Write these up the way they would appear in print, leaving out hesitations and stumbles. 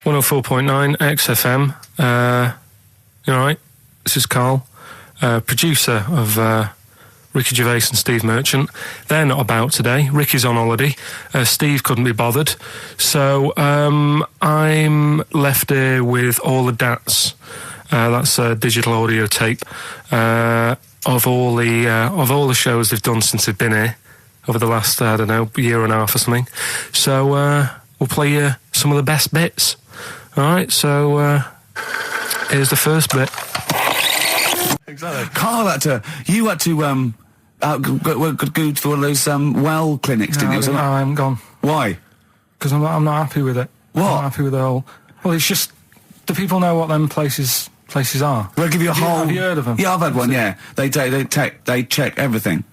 104.9 XFM. You alright? This is Karl, producer of Ricky Gervais and Steve Merchant. They're not about today. Ricky's on holiday. Steve couldn't be bothered. So I'm left here with all the DATs. That's a digital audio tape of all the shows they've done since they've been here over the last, I don't know, year and a half or something. So we'll play you some of the best bits. Alright, so here's the first bit. Exactly. Karl you had to go to one of those well clinics, didn't you? No, I haven't gone. Why? Because I'm not happy with it. What? I'm not happy with the whole... Well, it's just... Do people know what them places are? They'll give you a whole... Have you heard of them? Yeah, I've had one, yeah. They check everything.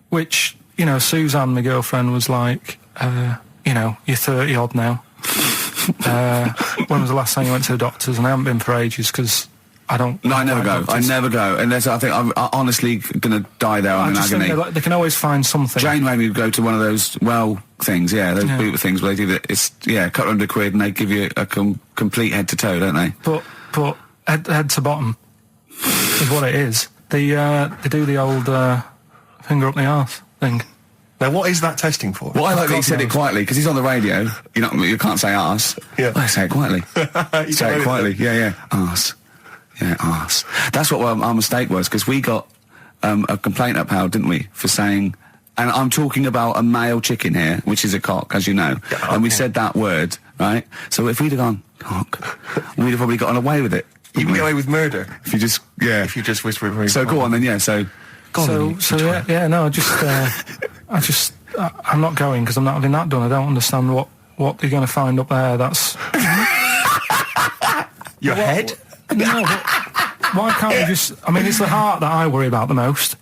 Which, you know, Suzanne, my girlfriend, was like, you know, you're 30-odd now. When was the last time you went to the doctors? And I haven't been for ages, because... I never go. I never go. Unless I think I'm honestly going to die there on an agony. Think they can always find something. Jane made me go to one of those things, those boot things where they do it's a couple £100 and they give you a complete head to toe, don't they? But head to bottom is what it is. They do the old finger up the arse thing. Now, what is that testing for? Well, I like that he said it quietly, because he's on the radio. You can't say arse. Yeah. I say it quietly. Say it quietly. Yeah. Arse. Yeah, arse. That's what our mistake was, because we got a complaint upheld, didn't we, for saying... And I'm talking about a male chicken here, which is a cock, as you know. Yeah, okay. And we said that word, right? So if we'd have gone, cock, we'd have probably gotten away with it. You can get away with murder. If you just, If you just whisper it very So go on then, I'm not going, because I'm not having that done. I don't understand what you're going to find up there. That's... Your head? No, but why can't you just... I mean, it's the heart that I worry about the most.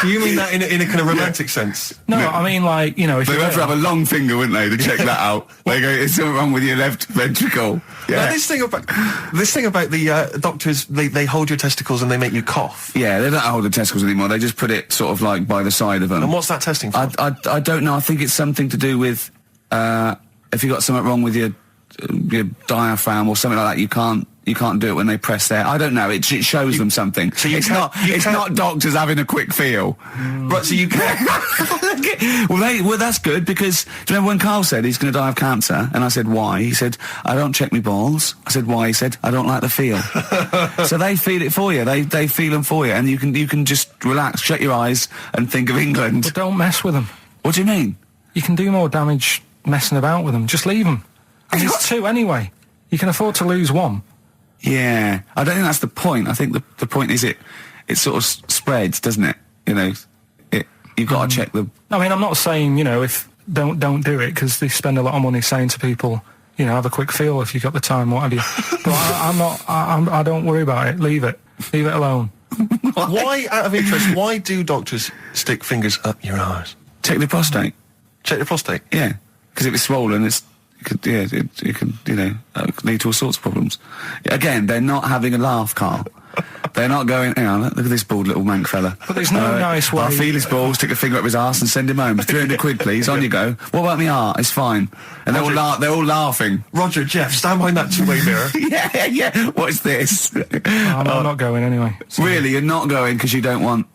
Do you mean that in a kind of romantic sense? No, I mean, like, you know... if They'd have to have a long finger, wouldn't they, to check that out? They go, "Is something wrong with your left ventricle?" Yeah. Now, this thing about the doctors, they hold your testicles and they make you cough. Yeah, they don't hold the testicles anymore. They just put it sort of like by the side of them. And what's that testing for? I don't know. I think it's something to do with if you got something wrong with your diaphragm or something like that, you can't do it when they press there. I don't know. It shows them something. So it's not doctors having a quick feel. Right, so you can. Well, that's good, because do you remember when Karl said he's going to die of cancer? And I said, why? He said, I don't check my balls. I said, why? He said, I don't like the feel. So they feel it for you. They feel them for you, and you can just relax, shut your eyes, and think of England. But don't mess with them. What do you mean? You can do more damage messing about with them. Just leave them. And it's two anyway. You can afford to lose one. Yeah, I don't think that's the point. I think the point is it sort of spreads, doesn't it? You know, you've got to check the... I mean, I'm not saying, you know, if don't do it, because they spend a lot of money saying to people, you know, have a quick feel if you've got the time, what have you. But I don't worry about it. Leave it alone. Why, out of interest, why do doctors stick fingers up your arse? Check the prostate. Check the prostate? Yeah, because if it's swollen, it can lead to all sorts of problems. Again, they're not having a laugh, Karl. They're not going, hang on, look at this bald little mank fella. But there's no nice way. I'll feel his balls, stick a finger up his arse and send him home. 300 quid, please, on you go. What about me art? It's fine. And they're all laughing. Roger, Jeff, stand behind that two-way mirror. yeah, what's this? I'm not going anyway. So. Really, you're not going because you don't want...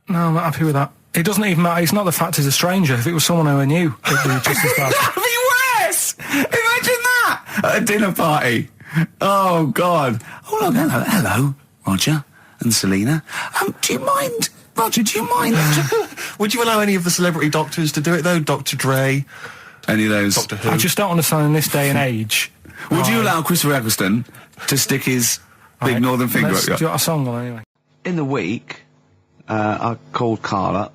No, I'm not happy with that. It doesn't even matter. It's not the fact he's a stranger. If it was someone who I knew, it'd be just as bad. Imagine that at a dinner party. Oh God. Oh look, hello, Roger and Selena. Do you mind, Roger? Do you mind? Would you allow any of the celebrity doctors to do it though? Dr. Dre, any of those? Doctor Who. I just don't understand in this day and age. Would you allow Christopher Eccleston to stick his big northern finger up? Do you want a song on anyway? In the week, I called Karl up.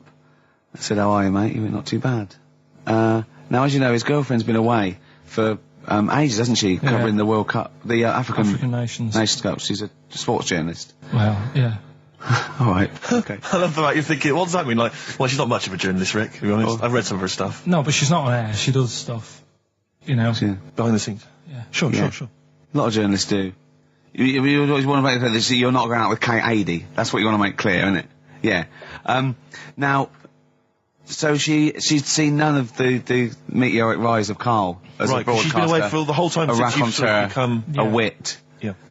I said, "How are you, mate? You're not too bad." Now, as you know, his girlfriend's been away for ages, hasn't she? Yeah. Covering the World Cup, the African Nations Cup. She's a sports journalist. Well, yeah. All right. Okay. I love the fact you're thinking, what does that mean? Like, well, she's not much of a journalist, Rick, to be honest. I've read some of her stuff. No, but she's not on air. She does stuff, you know. Yeah. Behind the scenes. Yeah. Sure. A lot of journalists do. You always want to make clear that you're not going out with Kate Adie. That's what you want to make clear, isn't it? Yeah. Now, So she'd seen none of the meteoric rise of Karl as a broadcaster. She's been away for the whole time a since you've sort of become a wit,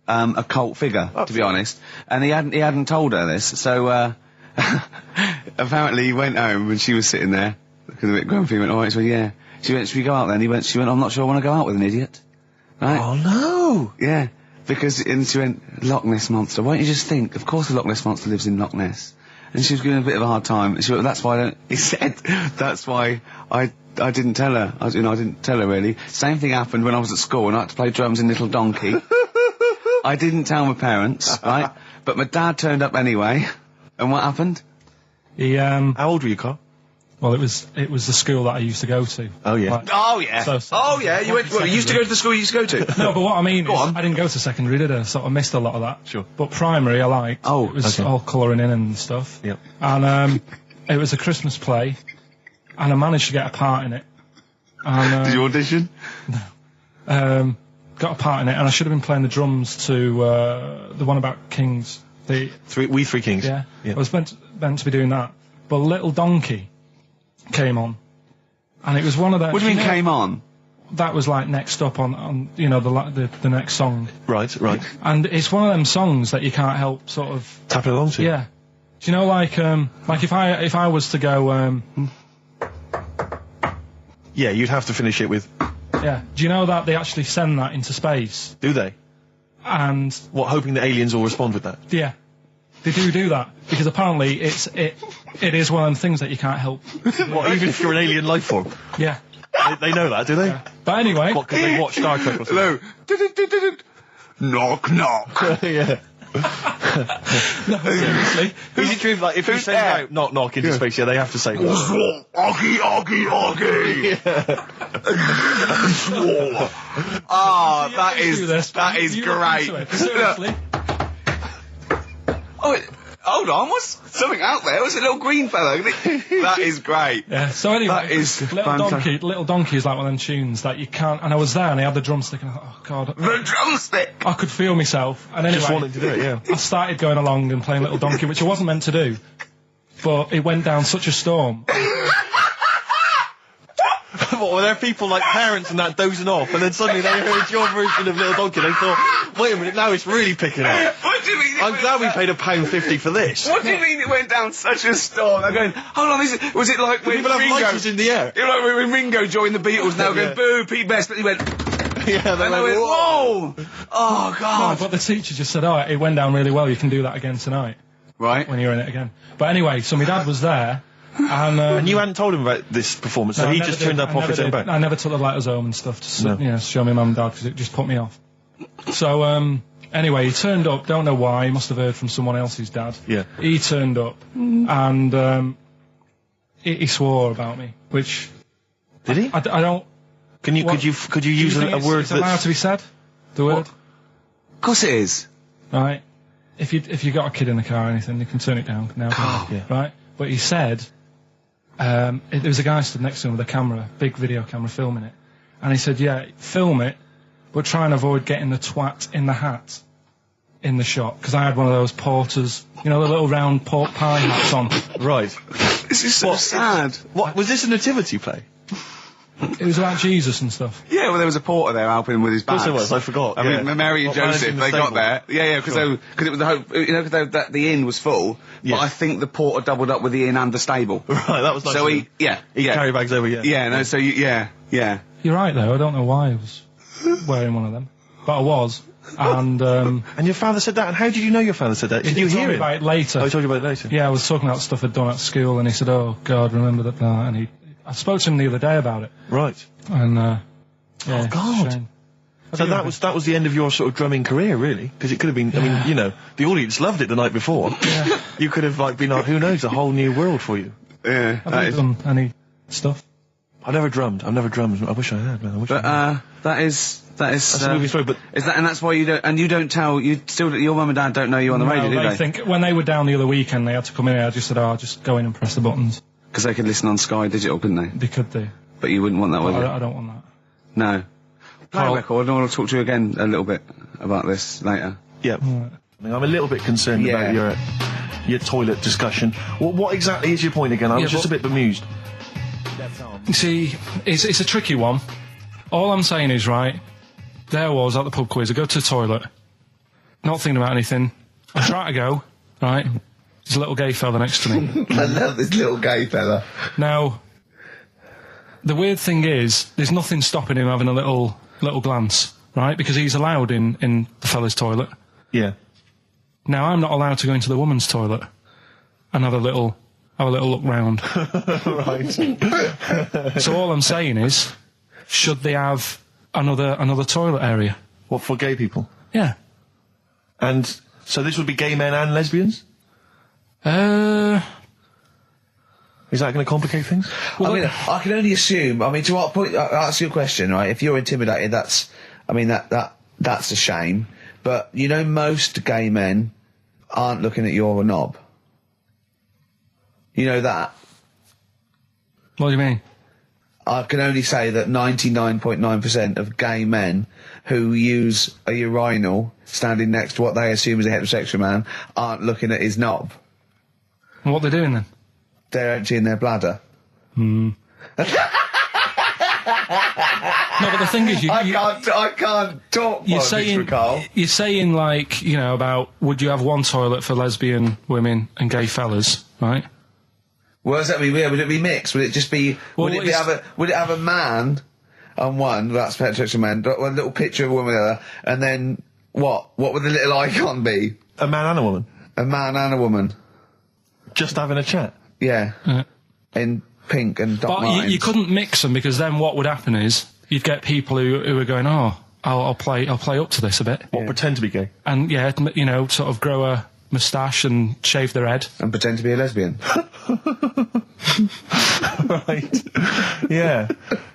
a cult figure, to be honest. And he hadn't told her this, so apparently he went home and she was sitting there, looking a bit grumpy. He went, all right, so yeah. She went, should we go out then? She went, I'm not sure I want to go out with an idiot. Right? Oh no! Yeah, and she went, Loch Ness Monster. Why don't you just think? Of course the Loch Ness Monster lives in Loch Ness. And she was giving a bit of a hard time. She went, that's why he said, that's why I didn't tell her. I didn't tell her really. Same thing happened when I was at school and I had to play drums in Little Donkey. I didn't tell my parents, right? But my dad turned up anyway. And what happened? He, How old were you, Karl? Well, it was the school that I used to go to. Oh yeah. You went. Well, you used to go to the school you used to go to. No, but what I mean is, I didn't go to secondary, did I? So I missed a lot of that. Sure. But primary, I liked. Oh, it was all colouring in and stuff. Yep. And it was a Christmas play, and I managed to get a part in it. And, did you audition? No. Got a part in it, and I should have been playing the drums to the one about Kings. We Three Kings. Yeah. I was meant to be doing that, but Little Donkey came on, and it was one of those. What do you mean came on? That was like next up on the next song. Right. And it's one of them songs that you can't help sort of tapping along to. Yeah. Do you know like if I was to go yeah, you'd have to finish it with. Yeah. Do you know that they actually send that into space? Do they? And what, hoping that aliens will respond with that? Yeah. They do that because apparently it is one of them things that you can't help. What, even if you're an alien life form? Yeah. They know that, do they? Yeah. But anyway, what, because they watch Star Trek or something? Hello. Knock knock. Yeah. No, seriously. Is it true? Like if you send out knock knock into space, they have to say. Oggy. Ah, that is great. Seriously. Oh, hold on, what's something out there? Was it a little green fellow? That is great. Yeah, so anyway, that is Little Donkey is like one of them tunes that you can't, and I was there and I had the drumstick and I thought, oh god. The drumstick! I could feel myself, and anyway, just wanted to do it, yeah. I started going along and playing Little Donkey, which I wasn't meant to do, but it went down such a storm. What, were there people like parents and that dozing off, and then suddenly they heard your version of Little Donkey, and they thought, wait a minute, now it's really picking up. What do you mean? I'm glad we paid £1.50 for this. What do you mean it went down such a storm? I'm going, hold on, was it like when people have Ringo... lighters in the air. You know, like when Ringo joined the Beatles, now going, boo, Pete Best, but he went... Yeah, they went, whoa! Oh, God. No, but the teacher just said, oh, it went down really well, you can do that again tonight. Right. When you're in it again. But anyway, so my dad was there, and you hadn't told him about this performance, so he just turned up off his own back? I never took the letters home and stuff to show my mum and dad, because it just put me off. So, anyway, he turned up, don't know why, he must have heard from someone else's dad. Yeah. He turned up, and he swore about me, which... Did he? I don't... Could you use a word that's... allowed to be said? The word? Of course it is. Right. If you got a kid in the car or anything, you can turn it down now. Yeah. Right? But he said... there was a guy stood next to him with a camera, big video camera, filming it. And he said, yeah, film it, but try and avoid getting the twat in the hat in the shot. Because I had one of those porters, you know, the little round pork pie hats on. Right. This is so sad. What, was this a nativity play? It was about Jesus and stuff. Yeah, well, there was a porter there helping him with his bags. Of course there was, I forgot. I mean, Mary and Joseph, they got there. Yeah, because it was the hope, you know, because the inn was full. Yeah. But I think the porter doubled up with the inn and the stable. Right, that was nice. So he carry bags over, yeah. Yeah, no, so yeah. You're right, though. I don't know why I was wearing one of them, but I was. And your father said that, and how did you know your father said that? Did you hear it? About it later. Oh, he told you about it later? Yeah, I was talking about stuff I'd done at school, and he said, oh, God, remember that, and I spoke to him the other day about it. Right. And, oh, God. So that was the end of your sort of drumming career, really? Because it could have been, I mean, you know, the audience loved it the night before. Yeah. You could have, like, been, like, who knows, a whole new world for you. Yeah. Have you done any stuff? I've never drummed. I wish I had, man. That's a movie story, but... Is that, and that's why you don't tell, your mum and dad don't know you on the radio, do they? I think when they were down the other weekend, they had to come in here, I just said, I'll just go in and press the buttons. Because they could listen on Sky Digital, couldn't they? They could do. But you wouldn't want that, would you? I don't want that. No. Play a record, I want to talk to you again a little bit about this later. Yeah. Right. I'm a little bit concerned about your toilet discussion. What exactly is your point again? I was just a bit bemused. See, it's a tricky one. All I'm saying is, right, there I was at the pub quiz. I go to the toilet, not thinking about anything. I try to go, right? There's a little gay fella next to me. I love this little gay fella. Now, the weird thing is, there's nothing stopping him having a little glance, right? Because he's allowed in the fella's toilet. Yeah. Now, I'm not allowed to go into the woman's toilet and have a little look round. Right. So all I'm saying is, should they have another toilet area? What, for gay people? Yeah. And so this would be gay men and lesbians? Is that going to complicate things? Well, I mean, I can only assume. I mean, to what point? Ask your question, right? If you're intimidated, that's a shame. But you know, most gay men aren't looking at your knob. You know that? What do you mean? I can only say that 99.9% of gay men who use a urinal standing next to what they assume is a heterosexual man aren't looking at his knob. And what they're doing then? They're emptying their bladder. No, but the thing is, I can't talk. You're saying like, you know, about would you have one toilet for lesbian women and gay fellas, right? What does that mean? Would it be mixed? Would it just be? Would it have a man on one? That's heterosexual man. One little picture of a woman, the other, and then what? What would the little icon be? A man and a woman. A man and a woman. Just having a chat. Yeah. In pink and dark But lines. you couldn't mix them because then what would happen is you'd get people who are going, oh, I'll play up to this a bit. Or pretend to be gay. And yeah, you know, sort of grow a moustache and shave their head. And pretend to be a lesbian. Right. Yeah.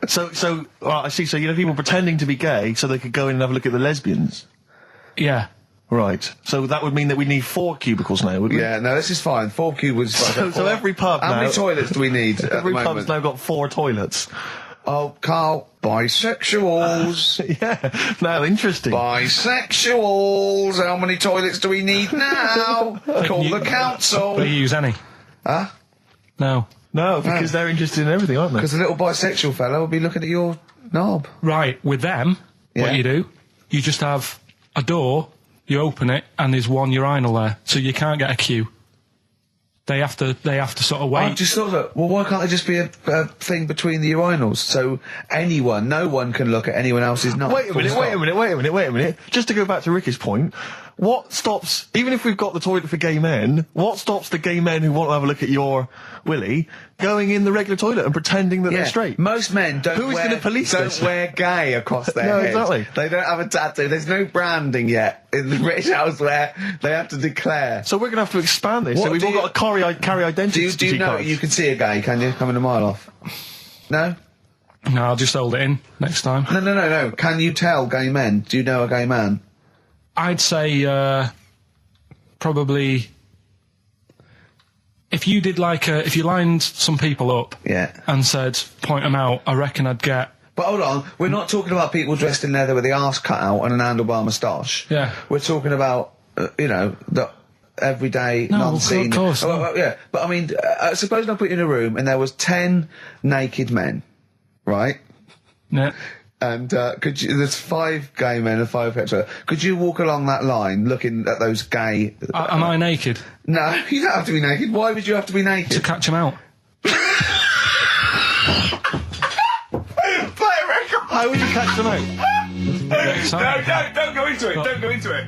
So, I see. So, you know, people pretending to be gay so they could go in and have a look at the lesbians. Yeah. Right. So that would mean that we need 4 cubicles now, wouldn't we? Yeah, no, this is fine. 4 cubicles. So every pub How now... many toilets do we need at Every the pub's moment? now got 4 toilets. Oh, Karl, bisexuals. Yeah. Now, interesting. Bisexuals. How many toilets do we need now? Call the council. Do you use any? Huh? No. No, because they're interested in everything, aren't they? Because the little bisexual fella will be looking at your knob. Right, with them, Yeah. what you do, you just have a door, you open it, and there's one urinal there, so you can't get a queue. They have to sort of wait. I just thought that, well, why can't there just be a thing between the urinals? So no one can look at anyone else's knob. Wait a minute. Just to go back to Ricky's point, what stops, even if we've got the toilet for gay men, what stops the gay men who want to have a look at your willy going in the regular toilet and pretending that they're straight? Most men don't wear gay across their No, head. exactly. They don't have a tattoo. There's no branding yet in the British house where they have to declare. So we're going to have to expand this. What So we've do all you- got to carry identity Do you know cards. you can see a gay, can you? Coming a mile off. No? No, I'll just hold it in next time. No. Can you tell gay men? Do you know a gay man? I'd say probably if you did if you lined some people up Yeah. and said point them out, I reckon I'd get. But hold on, we're not talking about people dressed in leather with the arse cut out and an handlebar moustache. Yeah. We're talking about, the everyday, No, non-seen... of course, no. Well, yeah, but I mean, suppose I put you in a room and there was 10 naked men, right? Yeah. And there's 5 gay men and 5 hetero. Could you walk along that line looking at those gay... Am I naked? No, you don't have to be naked. Why would you have to be naked? To catch them out. How would you catch them out? Don't go into it. Don't go into it.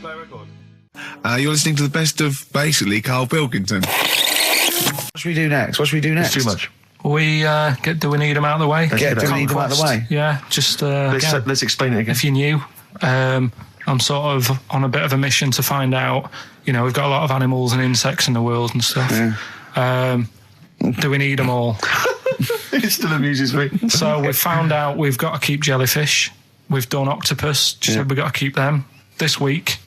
Play a record. You're listening to the best of, basically, Karl Pilkington. What should we do next? It's too much. We do we need them out of the way? Do we need them out of the way? Yeah, just Let's explain it again. if you're new, I'm sort of on a bit of a mission to find out. You know, we've got a lot of animals and insects in the world and stuff. Yeah. Do we need them all? It still amuses me. So we've found out we've got to keep jellyfish. We've done octopus. Just said we've got to keep them. This week,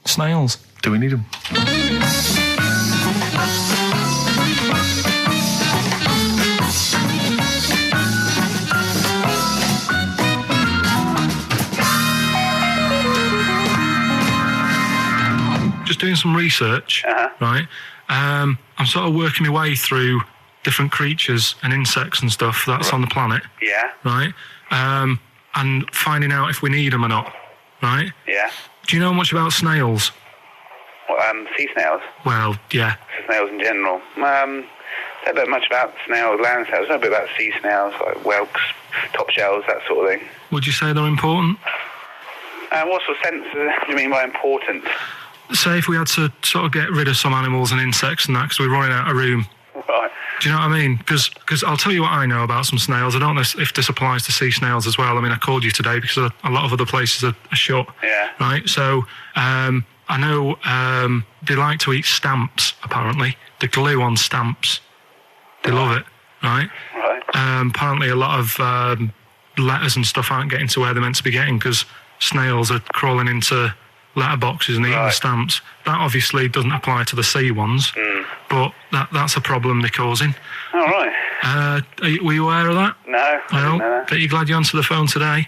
snails. Do we need them? Just doing some research, right? I'm sort of working my way through different creatures and insects and stuff that's on the planet. Yeah. Right? And finding out if we need them or not. Right? Yeah. Do you know much about snails? Well, sea snails? Well, yeah. Snails in general. I don't know much about snails, land snails. I know a bit about sea snails, like whelks, top shells, that sort of thing. Would you say they're important? What sort of sense do you mean by important? Say if we had to sort of get rid of some animals and insects and that because we're running out of room. Right. Do you know what I mean? Because I'll tell you what I know about some snails. I don't know if this applies to sea snails as well. I mean, I called you today because a lot of other places are shut. Yeah. Right? So, I know they like to eat stamps, apparently. The glue on stamps. They love it, right? Right. Apparently a lot of letters and stuff aren't getting to where they're meant to be getting because snails are crawling into letterboxes and eating the stamps. That obviously doesn't apply to the sea ones, but that's a problem they're causing. All right. Were you aware of that? No, I didn't know that. But you're glad you answered the phone today?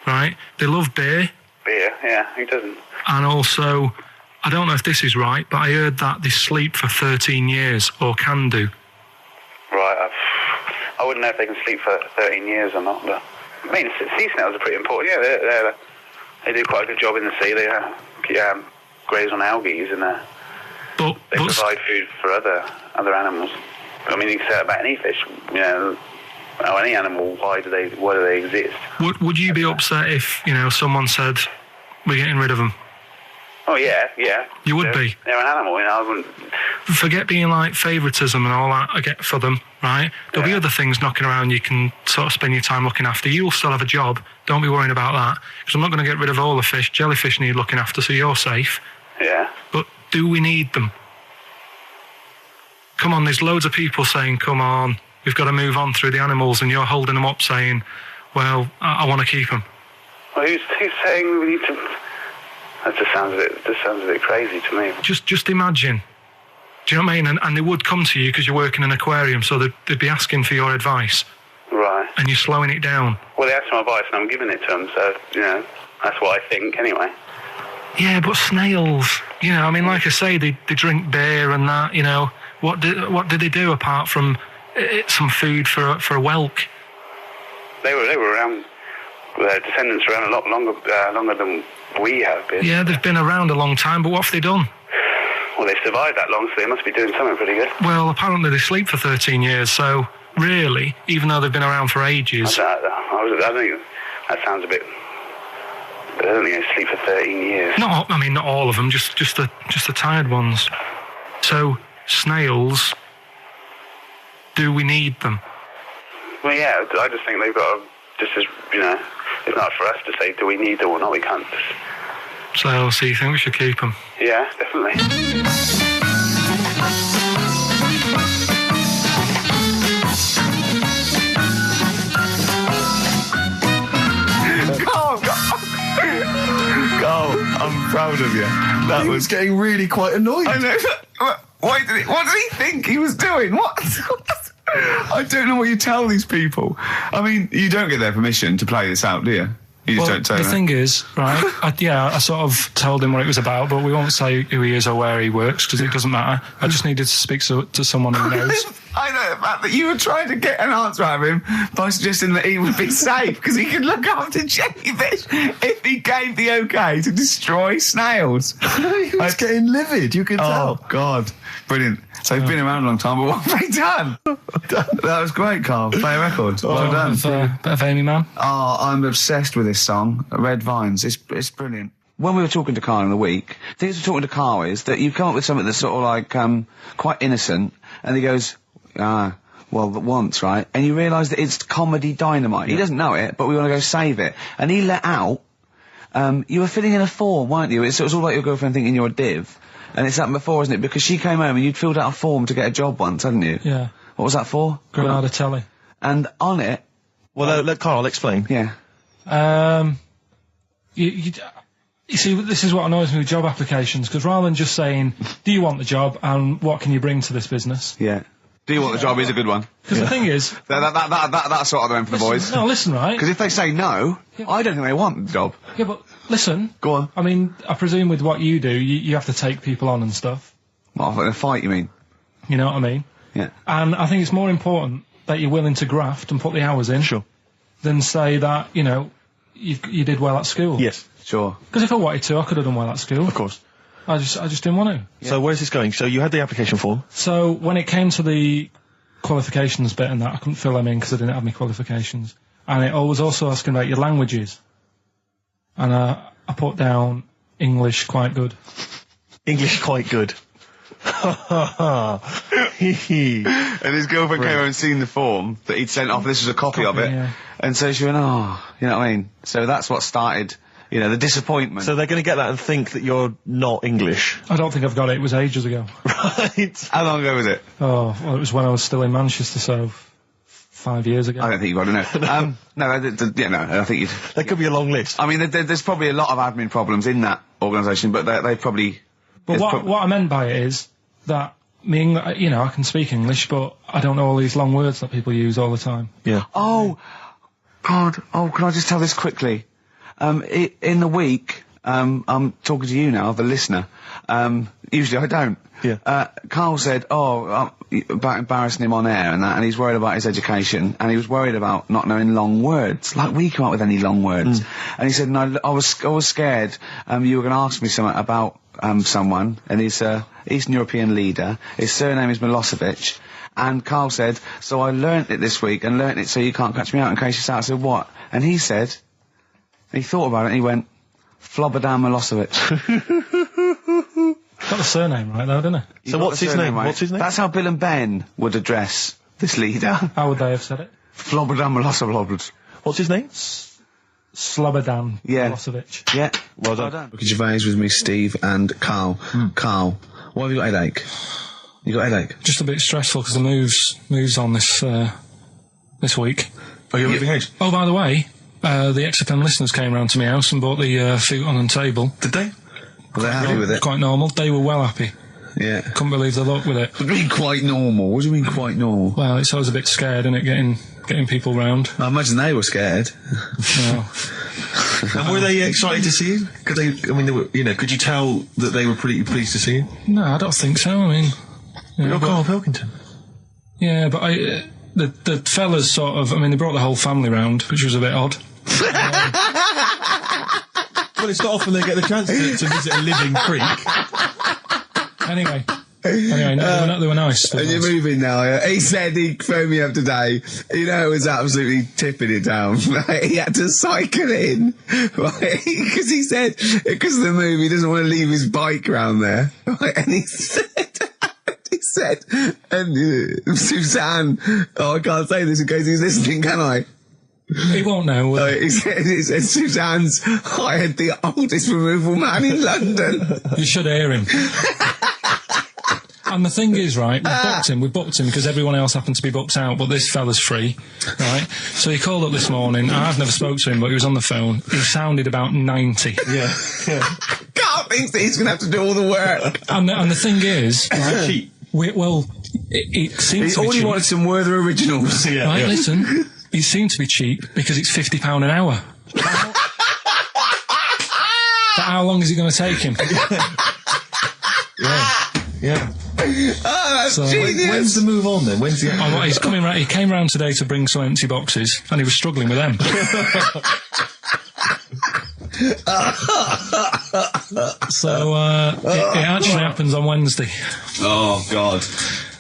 Right? They love beer. Beer, yeah, who doesn't? And also, I don't know if this is right, but I heard that they sleep for 13 years, or can do. Right, I wouldn't know if they can sleep for 13 years or not, but... I mean, sea snails are pretty important, yeah, they do quite a good job in the sea. They graze on algae and they provide food for other animals. I mean, you can say that about any fish, you know, or any animal, why do they exist? Would you be upset if, you know, someone said, we're getting rid of them? Oh, yeah. You would be? They're an animal, you know, I wouldn't... Forget being like favouritism and all that I get for them, right? There'll be other things knocking around you can sort of spend your time looking after. You'll still have a job. Don't be worrying about that. Because I'm not going to get rid of all the fish. Jellyfish need looking after, so you're safe. Yeah. But do we need them? Come on, there's loads of people saying, come on, we've got to move on through the animals, and you're holding them up saying, well, I want to keep them. Well, who's saying we need to... That just sounds a bit crazy to me. Just imagine. Do you know what I mean? And they would come to you because you work in an aquarium, so they'd be asking for your advice. Right. And you're slowing it down. Well, they asked my advice and I'm giving it to them, so, you know, that's what I think anyway. Yeah, but snails, you know, I mean, like I say, they drink beer and that, you know. What did they do apart from some food for a whelk? They were around, their descendants were around a lot longer than we have been. Yeah, they've been around a long time, but what have they done? Well, they've survived that long, so they must be doing something pretty good. Well, apparently they sleep for 13 years, so really, even though they've been around for ages... I think that sounds a bit... I don't think they sleep for 13 years. Not all of them, just the tired ones. So, snails, do we need them? Well, yeah, I just think they've got to, just as, you know, it's not for us to say, do we need them or not, we can't just... So you think we should keep them? Yeah, definitely. Carl, I'm proud of you. He was getting really quite annoyed. I know. What did he think he was doing? What? I don't know what you tell these people. I mean, you don't get their permission to play this out, do you? You just don't tell the them. thing is, right, I sort of told him what it was about, but we won't say who he is or where he works, because it doesn't matter. I just needed to speak to someone who knows. I know the fact that you were trying to get an answer out of him by suggesting that he would be safe, because he could look after jellyfish if he gave the okay to destroy snails. He was getting livid, you could tell. Oh, God. Brilliant. So he's been around a long time, but what have they done? That was great, Carl. Play a record. Well done. Bit of Amy Man. Oh, I'm obsessed with this song, Red Vines. It's brilliant. When we were talking to Carl in the week, the thing we were talking to Carl is that you come up with something that's sort of like quite innocent, and he goes, well, once, right? And you realise that it's comedy dynamite. Yeah. He doesn't know it, but we want to go save it. And he let out, you were filling in a form, weren't you? It was all like your girlfriend thinking you're a div. And it's happened before, isn't it? Because she came home and you'd filled out a form to get a job once, hadn't you? Yeah. What was that for? Granada Telly. And on it... Well, let Carl explain. Yeah. You see, this is what annoys me with job applications, because rather than just saying, do you want the job and what can you bring to this business? Yeah. Do you want the job is a good one. Because the thing is... That's sort of the one for the boys. No, listen, right? Because if they say no, I don't think they want the job. Yeah, but listen. Go on. I mean, I presume with what you do, you have to take people on and stuff. What, in a fight, you mean? You know what I mean? Yeah. And I think it's more important that you're willing to graft and put the hours in. Sure. Than say that, you know, you did well at school. Yes. Sure. Because if I wanted to, I could have done well at school. Of course. I just didn't want to. Yeah. So where's this going? So you had the application form. So when it came to the qualifications bit and that, I couldn't fill them in because I didn't have any qualifications. And it was also asking about your languages. And I put down English quite good. English quite good. And his girlfriend came over and seen the form that he'd sent off. This was a copy of it. Yeah. And so she went, oh, you know what I mean? So that's what started, you know, the disappointment. So they're going to get that and think that you're not English. I don't think I've got it. It was ages ago. Right. How long ago was it? Oh, well, it was when I was still in Manchester, so 5 years ago. I don't think you've got to know. No, I think you'd... There could be a long list. I mean, there's probably a lot of admin problems in that organisation, but they probably... But what I meant by it is that you know, I can speak English, but I don't know all these long words that people use all the time. Yeah. Oh, God. Oh, can I just tell this quickly? In the week, I'm talking to you now, the listener. Usually I don't. Yeah. Karl said, about embarrassing him on air and that, and he's worried about his education, and he was worried about not knowing long words. Like, we come up with any long words. And he said, no, I was scared, you were going to ask me something about, someone, and he's a Eastern European leader. His surname is Milosevic. And Karl said, so I learnt it this week, and learnt it so you can't catch me out in case you start. I said, what? And he said, he thought about it, and he went, Flobodan Milosevic. Got the surname right though, didn't he? So what's his name? Right? What's his name? That's how Bill and Ben would address this leader. How would they have said it? Flobodan Milosevic. What's his name? Slobodan Yeah. Milosevic. Yeah. Well done. Ricky Gervais with me, Steve and Karl. Karl, why have you got a headache? You got a headache? Just a bit stressful because the moves on this week. Are you moving house? Oh, by the way, the XFM listeners came round to my house and bought the futon and table. Did they? Were they happy with it? Quite normal. They were well happy. Yeah. Couldn't believe the luck with it. What do you mean quite normal? What do you mean quite normal? Well, it's always a bit scared, isn't it, getting people round. I imagine they were scared. No. And were they excited to see you? Could they? I mean, they were, you know, could you tell that they were pretty pleased to see you? No, I don't think so. I mean, You're Karl Pilkington. Yeah, but the fellas sort of, I mean, they brought the whole family round, which was a bit odd. Well, it's not often they get the chance to visit a living creek. Anyway, no, they were nice. And you're moving now, yeah? He said he phoned me up today. You know, it was absolutely tipping it down. He had to cycle in. Right? Because he said, because of the move, he doesn't want to leave his bike round there. Right? And he said, and Suzanne, I can't say this in case he's listening, can I? He won't know. He said Suzanne's hired the oldest removal man in London. You should hear him. And the thing is, right, we booked him because everyone else happened to be booked out, but this fella's free, right? So he called up this morning. I've never spoke to him, but he was on the phone. He sounded about 90. Yeah. Carl thinks that he's going to have to do all the work. And the thing is, right, it seems to be All he cheap. wanted some Werther originals. Yeah. Right, listen, it seemed to be cheap because it's £50 an hour. But how long is it going to take him? Yeah. Oh, that's genius. When's the move on then? When's the? Oh, he's coming round. He came round today to bring some empty boxes, and he was struggling with them. So it actually happens on Wednesday. Oh, God.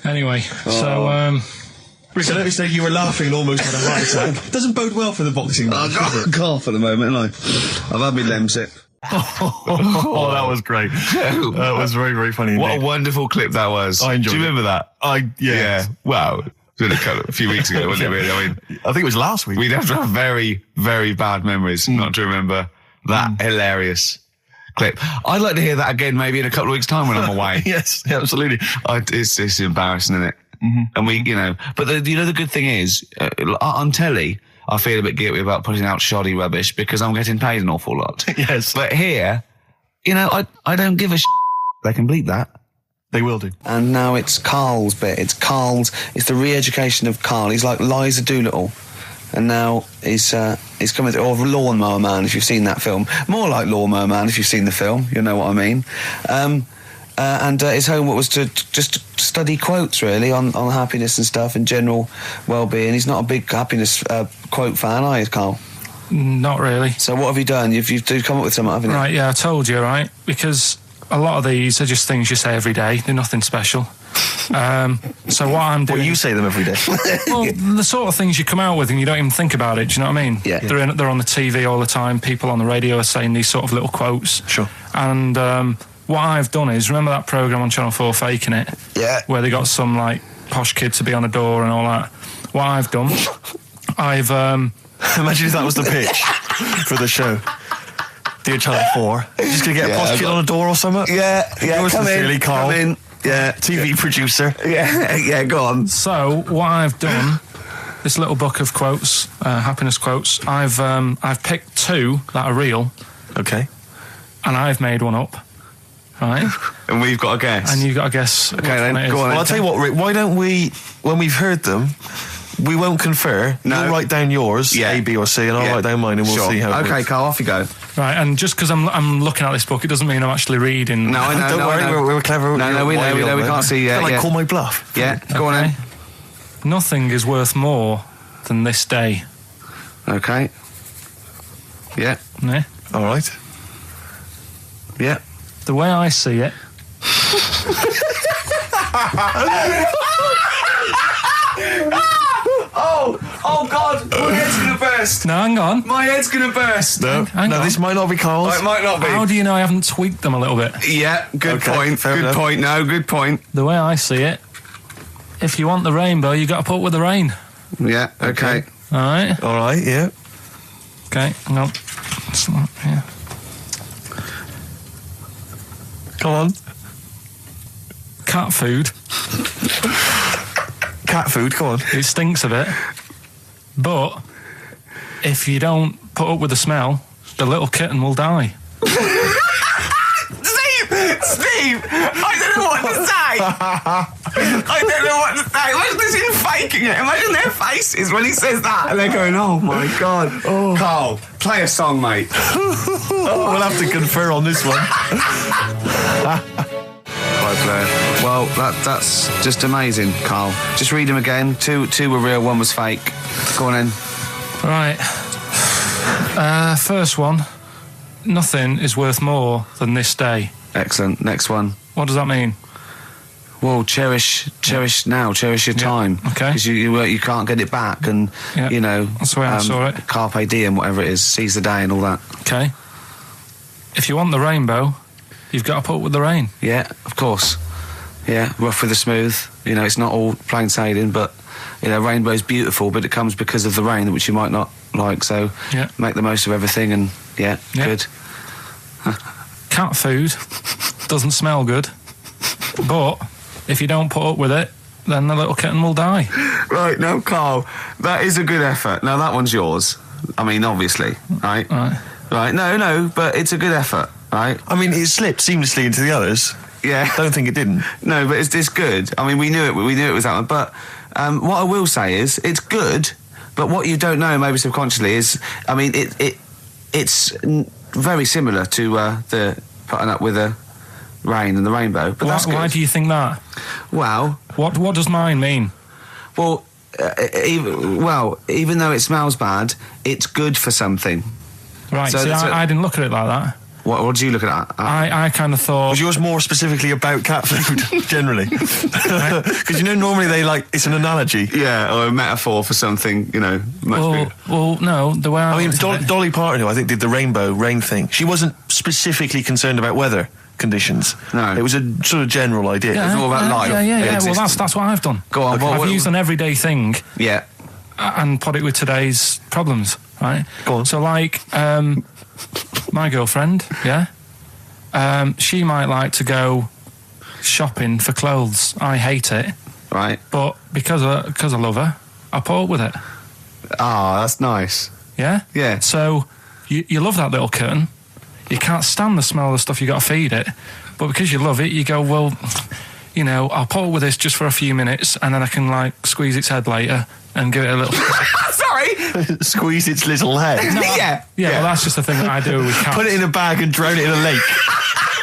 Anyway, Rick, I noticed that you were laughing and almost had a heart attack. Doesn't bode well for the boxing match, does it? Cough at the moment, haven't I? I've had my Lemsip. Oh, that was great. That was very, very funny. What indeed. a wonderful clip that was. I enjoyed Do you it. remember that? Yeah. Wow. It was a few weeks ago, wasn't it, really? I mean, I think it was last week. we'd have to have very, very bad memories not to remember that hilarious clip. I'd like to hear that again maybe in a couple of weeks' time when I'm away. Yes, absolutely. It's embarrassing, isn't it? And we, you know, but the good thing is, on telly, I feel a bit guilty about putting out shoddy rubbish because I'm getting paid an awful lot. Yes. But here, you know, I don't give a They can bleep that. They will do. And now it's Karl's bit. It's the re-education of Karl. He's like Liza Doolittle. And now he's coming to, or Lawnmower Man, if you've seen that film. More like Lawnmower Man, if you've seen the film. You know what I mean. and his homework was to just study quotes, really, on happiness and stuff and general well-being. He's not a big happiness quote fan, are you, Karl? Not really. So what have you done? You've come up with something, haven't you? Right, yeah, I told you, right? Because a lot of these are just things you say every day. They're nothing special. So what I'm doing... Well, you say them every day. Well, the sort of things you come out with and you don't even think about it, do you know what I mean? Yeah. They're on the TV all the time. People on the radio are saying these sort of little quotes. Sure. And what I've done is, remember that programme on Channel 4, Faking It? Yeah. Where they got some, like, posh kid to be on a door and all that. What I've done, I've... Imagine if that was the pitch for the show. Dear Channel 4, just going to get a posh kid on a door or something? Yeah, Yours sincerely, Karl. Come in. Yeah. TV producer. Yeah, go on. So, what I've done, this little book of quotes, happiness quotes, I've picked 2 that are real. Okay. And I've made one up. Right? And we've got a guess. And you've got to guess. Okay, then, go on. Well, I'll tell you what, Rick, why don't we, when we've heard them, we won't confer. No. You'll write down yours, A, B or C, and I'll write down mine and we'll see how it Okay, works. Karl, off you go. Right, and just because I'm looking at this book, it doesn't mean I'm actually reading. No, I know. Don't worry, we're clever. No, we know, we can't see yet. Can I call my bluff? Yeah, go on then. Nothing is worth more than this day. Okay. Yeah. Yeah? All right. Yeah. The way I see it... Oh God, my head's gonna burst. No, hang on. My head's gonna burst. No, Hang on. this might not be Karl's. Oh, it might not be. How do you know I haven't tweaked them a little bit? Yeah, good Okay, point. fair Good enough. point. No, good point. The way I see it, if you want the rainbow, you got to put up with the rain. Yeah, okay. All right? All right, yeah. Okay, hang on. It's not here. Come on. Cat food, Cat food, come on. it stinks a bit. But if you don't put up with the smell, the little kitten will die. Steve, I don't know what to say. I don't know what to say. Imagine this in faking it. Imagine their faces when he says that, and they're going, "Oh my God." Oh. Karl, play a song, mate. We'll have to confer on this one. Well, that's just amazing, Karl. Just read them again. Two were real, one was fake. Go on in. Right. First one. Nothing is worth more than this day. Excellent. Next one. What does that mean? Well, cherish now, cherish your time. Okay. Because you can't get it back, and you know that's the way I saw it. Carpe diem, whatever it is, seize the day, and all that. Okay. If you want the rainbow, you've got to put up with the rain. Yeah, of course. Yeah, rough with the smooth. You know, it's not all plain sailing, but you know, rainbow's beautiful, but it comes because of the rain, which you might not like. So make the most of everything, and good. Cat food doesn't smell good, but if you don't put up with it, then the little kitten will die. Right, no, Karl, that is a good effort. Now, that one's yours. I mean, obviously, right? Right, no, but it's a good effort, right? I mean, it slipped seamlessly into the others. Yeah. Don't think it didn't. No, but it's good. I mean, we knew it was that one. But what I will say is, it's good, but what you don't know, maybe subconsciously, is, I mean, it's very similar to the putting up with the rain and the rainbow. But that's good. Why do you think that? Well... What does mine mean? Well, even though it smells bad, it's good for something. Right, so I didn't look at it like that. What did you look at? I kind of thought... Was yours more specifically about cat food, generally? Because, you know, normally it's an analogy. Yeah, or a metaphor for something, you know, much bigger. Well, no, the way I mean, Dolly Parton, who I think did the rain thing, she wasn't specifically concerned about weather conditions. No. It was a sort of general idea. It was all about life. Yeah, well, that's what I've done. Go on. I've used an everyday thing... Yeah. And put it with today's problems, right? Go on. So, like, my girlfriend, she might like to go shopping for clothes. I hate it. Right. But because I love her, I put up with it. Ah, that's nice. Yeah? Yeah. So, you love that little kitten. You can't stand the smell of the stuff you got to feed it. But because you love it, you go, well, you know, I'll put up with this just for a few minutes and then I can, like, squeeze its head later and give it a little... Sorry? Squeeze its little head. No, yeah. Well, that's just the thing that I do with cats. Put it in a bag and drown it in a lake.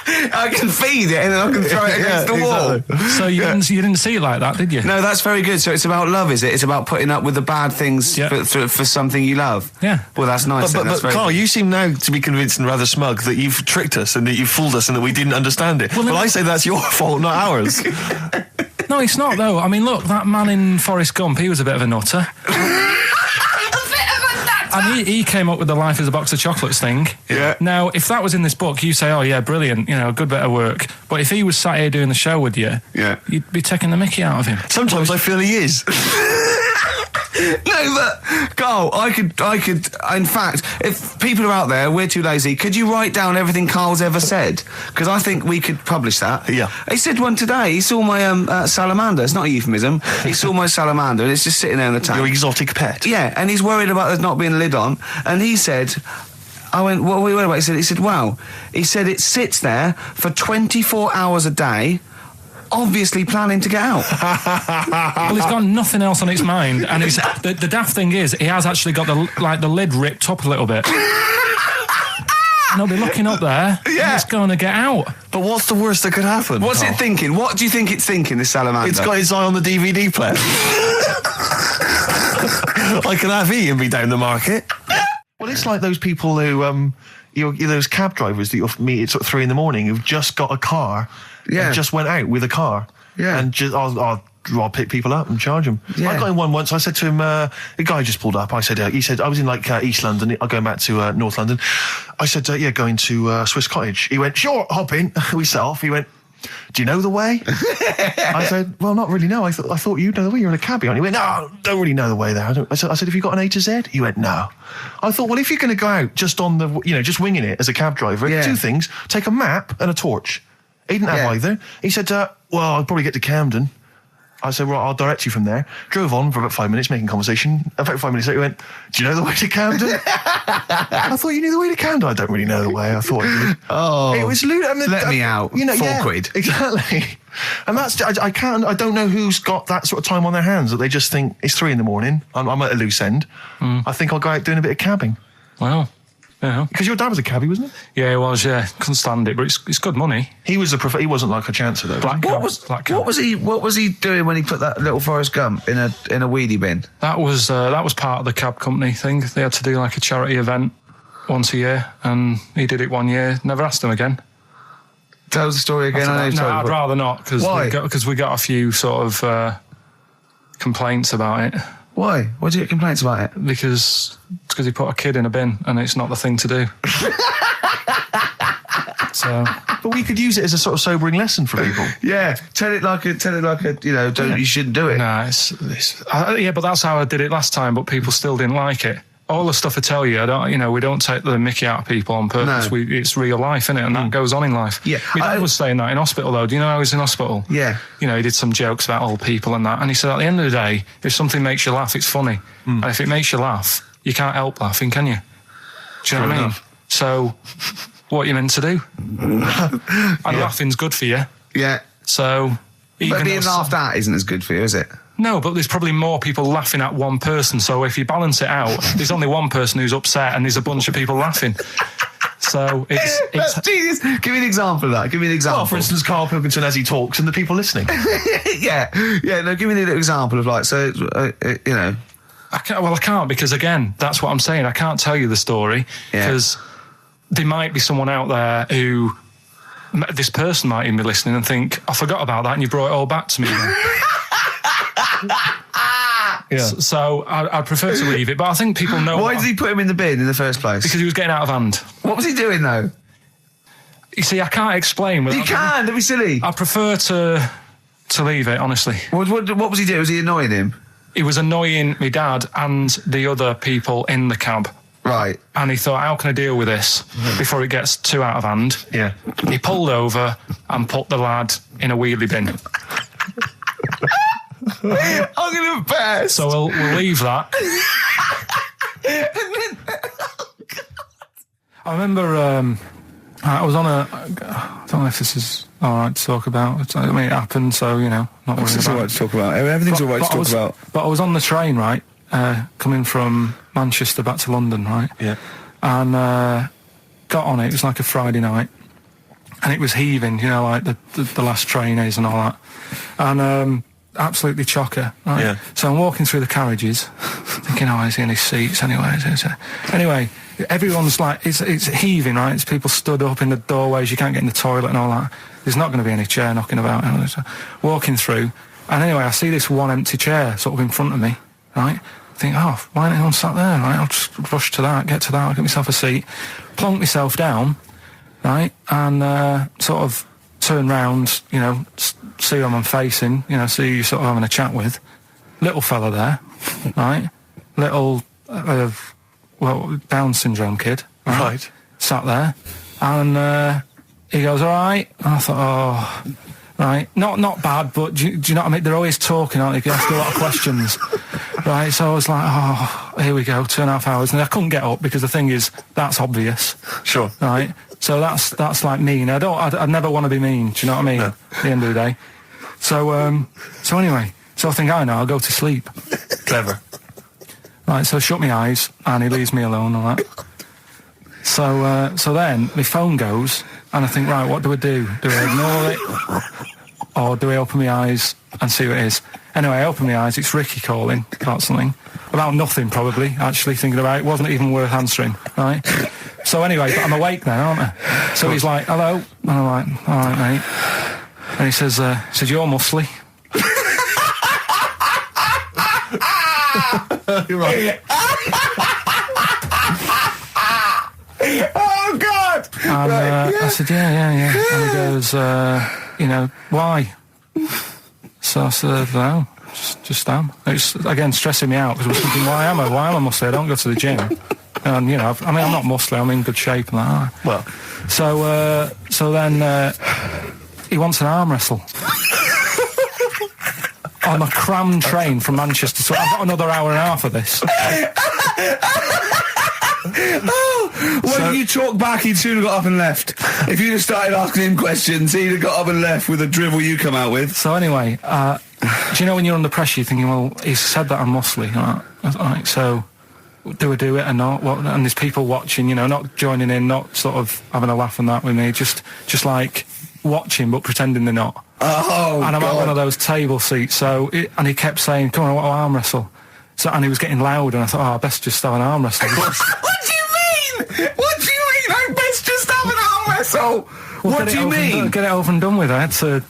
I can feed it and then I can throw it against the wall. So you didn't see it like that, did you? No, that's very good. So it's about love, is it? It's about putting up with the bad things for something you love. Yeah. Well, that's nice. But Carl, you seem now to be convinced and rather smug that you've tricked us and that you've fooled us and that we didn't understand it. Well, I say that's your fault, not ours. No, it's not, though. I mean, look, that man in Forrest Gump, he was a bit of a nutter. And he came up with the life as a box of chocolates thing. Yeah. Now, if that was in this book, you say, oh, yeah, brilliant, you know, good bit of work. But if he was sat here doing the show with you, you'd be taking the mickey out of him. Sometimes I feel he is. No, but Carl, I could. In fact, if people are out there, we're too lazy. Could you write down everything Carl's ever said? Because I think we could publish that. Yeah. He said one today. He saw my salamander. It's not a euphemism. He saw my salamander, and it's just sitting there in the tank. Your exotic pet. Yeah, and he's worried about there not being a lid on. And he said, I went, what are we worried about? He said, wow. He said it sits there for 24 hours a day, obviously planning to get out. Well, it's got nothing else on its mind, and the daft thing is, he has actually got the lid ripped up a little bit. And he'll be looking up there, and it's going to get out. But what's the worst that could happen? What's it thinking? What do you think it's thinking, this salamander? It's got its eye on the DVD player. I can have Ian be down the market. Well, it's like those people who, those cab drivers that you'll meet at sort of 3 a.m. who've just got a car. Yeah. And just went out with a car. Yeah. And just, I'll pick people up and charge them. Yeah. I got in one once. I said to him, the guy just pulled up. I said, he said, I was in East London. I'm going back to North London. I said, going to Swiss Cottage. He went, sure, hop in. We set off. He went, do you know the way? I said, well, not really, no. I thought you'd know the way. You're in a cabbie, aren't you? He went, no, don't really know the way there. I said, have you got an A to Z? He went, no. I thought, well, if you're going to go out just on the, just winging it as a cab driver, two things, take a map and a torch. He didn't have either. He said, well, I'll probably get to Camden. I said, well, I'll direct you from there. Drove on for about 5 minutes, making conversation. About 5 minutes later, he went, do you know the way to Camden? I thought you knew the way to Camden. I don't really know the way. I thought you did. Oh. It was lewd. Let me out. £4. Exactly. And that's, I don't know who's got that sort of time on their hands that they just think it's 3 a.m. I'm at a loose end. I think I'll go out doing a bit of cabbing. Wow. Yeah. Because your dad was a cabbie, wasn't he? Yeah, he was, couldn't stand it, but it's good money. He was he wasn't like a chancer though. What was he doing when he put that little Forrest Gump in a weedy bin? That was part of the cab company thing. They had to do like a charity event once a year, and he did it 1 year. Never asked him again. Tell us the story again. I'd rather not, because we got a few sort of complaints about it. Why? Why did you get complaints about it? Because he put a kid in a bin, and it's not the thing to do. But we could use it as a sort of sobering lesson for people. Yeah, tell it like a you shouldn't do it. No, but that's how I did it last time. But people still didn't like it. All the stuff I tell you, we don't take the mickey out of people on purpose. No. It's real life, isn't it? And that goes on in life. Yeah. My dad was saying that in hospital, though. Do you know I was in hospital? Yeah. He did some jokes about old people and that. And he said, at the end of the day, if something makes you laugh, it's funny. And if it makes you laugh, you can't help laughing, can you? Do you know what I mean? So, what are you meant to do? And laughing's good for you. Yeah. So, but being laughed at isn't as good for you, is it? No, but there's probably more people laughing at one person. So if you balance it out, there's only one person who's upset and there's a bunch of people laughing. So it's genius. Give me an example of that. Give me an example. Well, for instance, Karl Pilkington as he talks and the people listening. Yeah. No, give me an example of I can't, because again, that's what I'm saying. I can't tell you the story because there might be someone out there who, this person might even be listening and think, I forgot about that and you brought it all back to me. So I'd prefer to leave it, but I think people know. Why did he put him in the bin in the first place? Because he was getting out of hand. What was he doing though? You see, I can't explain. You can't. Don't be silly. I prefer to leave it, honestly. What was he doing? Was he annoying him? He was annoying my dad and the other people in the cab. Right. And he thought, how can I deal with this before it gets too out of hand? Yeah. He pulled over and put the lad in a wheelie bin. I'm going to burst. So we'll leave that. I remember I was on I don't know if this is all right to talk about. I mean, it happened, so, not worried about it. It's all right to talk about. Everything's all right to talk about. But I was on the train, right, coming from Manchester back to London, right? Yeah. And got on it. It was like a Friday night. and it was heaving, you know, like the last train is and all that. And absolutely chocker, right? Yeah. So I'm walking through the carriages, thinking, oh, is he in his seats anyway? Anyway, everyone's like, it's heaving, right? It's people stood up in the doorways, you can't get in the toilet and all that. There's not going to be any chair knocking about. You know, so walking through, and anyway, I see this one empty chair sort of in front of me, right? I think, oh, why ain't anyone sat there, right? I'll just rush to that, get to that, I'll get myself a seat, plonk myself down, right? And sort of turn round, you know, see who I'm facing, you know, see who you're sort of having a chat with. Little fella there, right? Little, Down syndrome kid, Right. Sat there, and he goes, all right. And I thought, oh, right, not bad, but do you know what I mean? They're always talking, aren't they? They ask a lot of questions, right? So I was like, oh, here we go, 2.5 hours, and I couldn't get up because the thing is, that's obvious, Sure. right? So that's like mean. I'd never want to be mean. Do you know what I mean? No. At the end of the day. So anyway, so I think I know. I'll go to sleep. Clever. Right. So I shut my eyes, and he leaves me alone and that. So then my phone goes, and I think, right, what do I do? Do I ignore it, or do I open my eyes and see what it is? Anyway, I open my eyes. It's Ricky calling about something, about nothing probably. Actually thinking about it, wasn't even worth answering. Right. So anyway, but I'm awake now, aren't I? So he's like, hello, and I'm like, all right, mate. And he says, you're muscly. You're right. Oh, God! And I said, yeah. And he goes, you know, why? So I said, no, just am. It's, again, stressing me out, because I was thinking, why am I muscly? I don't go to the gym. And, you know, I mean, I'm not muscly, I'm in good shape and that. Well. So then he wants an arm wrestle. On a crammed train from Manchester, so I've got another hour and a half of this. When you talk back, he'd soon have got up and left. If you'd have started asking him questions, he'd have got up and left with the drivel you come out with. So anyway, do you know when you're under pressure, you're thinking, well, he's said that I'm muscly, right? So do I do it or not? And there's people watching, you know, not joining in, not sort of having a laugh and that with me, just like watching but pretending they're not. Oh, and I'm God. at one of those table seats, and he kept saying, come on, I'll arm wrestle. So, and he was getting loud, and I thought, I best just have an arm wrestle. What do you mean? What do you mean? I best just have an arm wrestle. Well, what do you mean? Get it over and done with. I had to.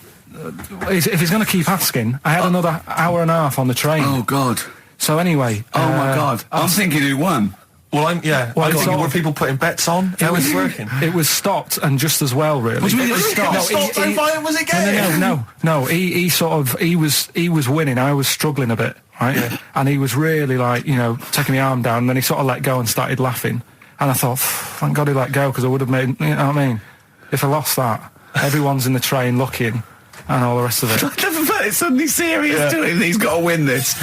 If he's going to keep asking, I had another hour and a half on the train. Oh, God. So anyway. Oh, my God. I'm thinking who won. Well, I'm thinking, were people putting bets on? How was it working? It was stopped, and just as well, really. What do you mean It was stopped? stopped? How violent was it getting? No. He was winning. I was struggling a bit, right? Yeah. And he was really like, you know, taking my arm down, and then he sort of let go and started laughing. And I thought, thank God he let go, because I would have made, you know what I mean? If I lost that, everyone's in the train looking, and all the rest of it. I never felt it's suddenly serious to him. He's got to win this.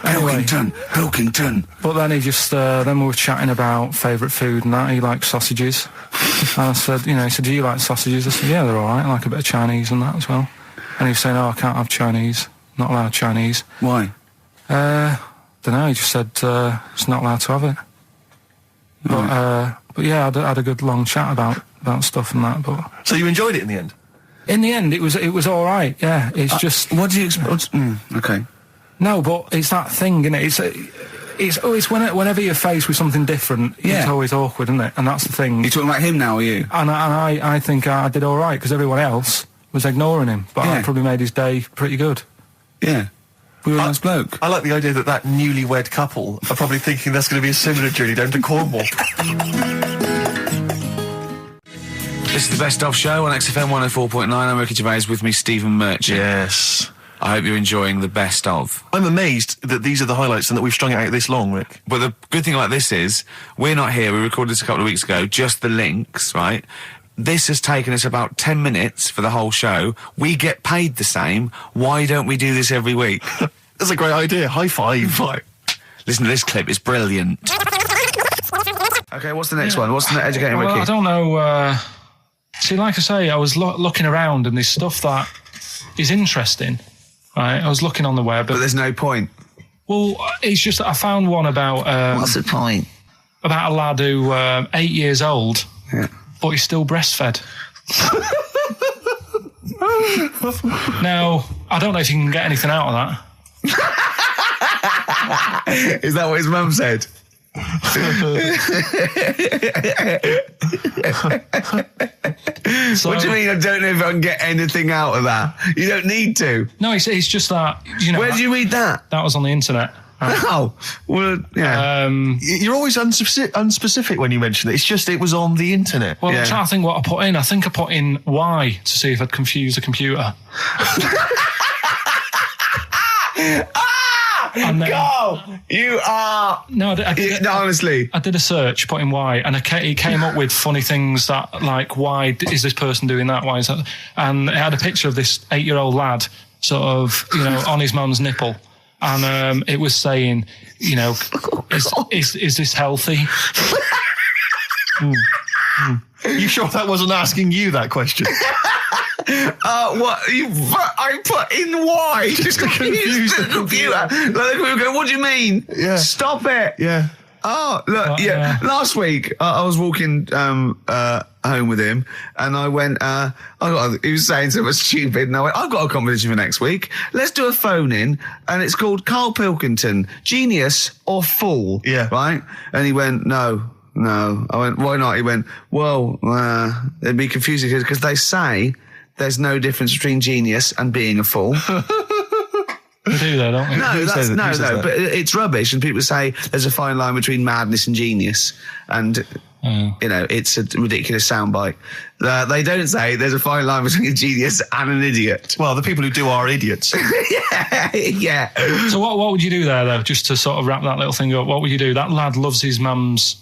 Anyway. Pilkington. But then he just, then we were chatting about favourite food and that. He likes sausages. And I said, you know, he said, do you like sausages? I said, yeah, they're all right. I like a bit of Chinese and that as well. And he was saying, oh, I can't have Chinese. Not allowed Chinese. Why? Don't know. He just said, it's not allowed to have it. But yeah, I had a good long chat about stuff and that. But So you enjoyed it in the end? in the end, it was all right. Yeah, it's just. What do you expect? Okay. No, but it's that thing, isn't it? It's whenever you're faced with something different, Yeah. it's always awkward, isn't it? And that's the thing. You talking about him now, or you? And I think I did all right, because everyone else was ignoring him. But I Yeah. probably made his day pretty good. Yeah. We were a nice bloke. I like the idea that newlywed couple are probably thinking that's going to be a similar journey down to Cornwall. This is the Best Of Show on XFM 104.9. I'm Ricky Gervais, with me, Stephen Merchant. Yes. I hope you're enjoying the Best Of. I'm amazed that these are the highlights and that we've strung it out this long, Rick. But the good thing about this is, we're not here, we recorded this a couple of weeks ago, just the links, right? This has taken us about 10 minutes for the whole show. We get paid the same. Why don't we do this every week? That's a great idea. High five. Right. Listen to this clip, it's brilliant. Okay, what's the next one? What's the educating Well, Ricky? I don't know. See, like I say, I was looking around, and there's stuff that is interesting. Right, I was looking on the web. But there's no point. Well, it's just that I found one about What's the point? about a lad who 8 years old, Yeah. but he's still breastfed. Now, I don't know if you can get anything out of that. Is that what his mum said? So, What do you mean? I don't know if I can get anything out of that. You don't need to. No, it's just that, you know. Where did you read that? That was on the internet. Oh, well, yeah. You're always unspecific when you mention it. It's just it was on the internet. Well, I'm trying to think what I put in. I think I put in Y to see if I'd confuse a computer. And then, Carl, you are... No, I did, honestly. I did a search, put in why, and it came up with funny things that, like, why is this person doing that? Why is that? And it had a picture of this 8-year-old lad, sort of, you know, on his mum's nipple. And it was saying, you know, is this healthy? You sure that wasn't asking you that question? What? I put in why? Just to confuse the computer. Like, we go, what do you mean? Yeah. Stop it. Yeah. Oh, look, yeah. Last week, I was walking home with him, and I went, he was saying something stupid, and I went, I've got a competition for next week. Let's do a phone-in, and it's called Karl Pilkington, Genius or Fool. Yeah. Right? And he went, No. I went, why not? He went, well, it'd be confusing because they say there's no difference between genius and being a fool. They do though, don't they? No, but it's rubbish. And people say there's a fine line between madness and genius. And, you know, it's a ridiculous soundbite. They don't say there's a fine line between a genius and an idiot. Well, the people who do are idiots. Yeah. So what would you do there, though, just to sort of wrap that little thing up? What would you do? That lad loves his mum's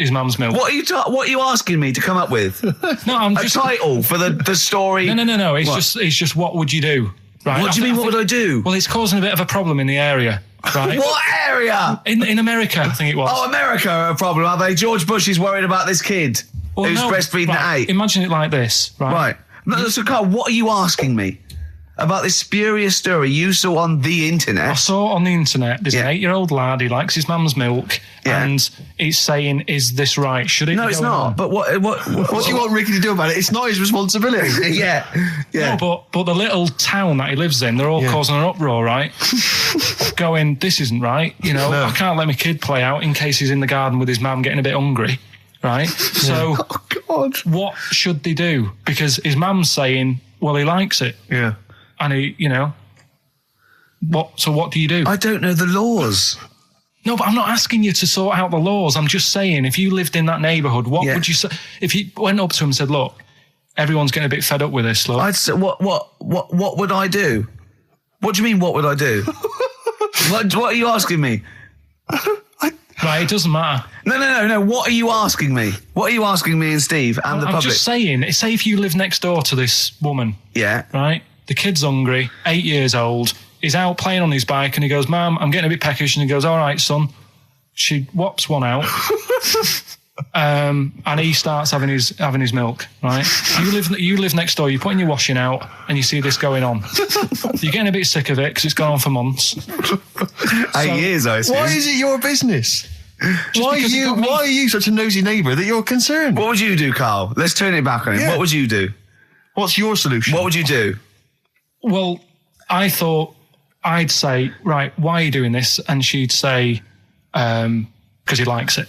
milk. What are you asking me to come up with? No, I'm just... A title for the story? No. It's just what would you do? Right? What do you mean, what would I do? Well, it's causing a bit of a problem in the area, right? What area? In America, I think it was. Oh, America are a problem, are they? George Bush is worried about this kid who's breastfeeding at 8. Imagine it like this, right? Right. No, so, Carl, what are you asking me? About this spurious story you saw on the internet? I saw on the internet, there's an 8-year-old lad, he likes his mum's milk, and he's saying, is this right? Should it No, be it's going not. on? But what do you want Ricky to do about it? It's not his responsibility. Yeah. No, but the little town that he lives in, they're all causing an uproar, right? Going, this isn't right. You know, I can't let my kid play out in case he's in the garden with his mum getting a bit hungry, right? So, what should they do? Because his mum's saying, well, he likes it. Yeah. And he, you know, what do you do? I don't know the laws. No, but I'm not asking you to sort out the laws. I'm just saying, if you lived in that neighbourhood, what would you say? If you went up to him and said, look, everyone's getting a bit fed up with this, look. I'd say, what would I do? What do you mean, what would I do? what are you asking me? Right, it doesn't matter. No. What are you asking me? What are you asking me and Steve and the public? I'm just saying, say if you live next door to this woman. Yeah. Right? The kid's hungry, 8 years old. He's out playing on his bike and he goes, Mum, I'm getting a bit peckish. And he goes, all right, son. She whops one out. And he starts having his milk, right? You live next door, you're putting your washing out and you see this going on. You're getting a bit sick of it because it's gone on for months. 8 years, I assume. Why is it your business? Why are you such a nosy neighbour that you're concerned? What would you do, Carl? Let's turn it back on him. Yeah. What would you do? What's your solution? What would you do? Well, I thought I'd say, right, why are you doing this? And she'd say, because he likes it.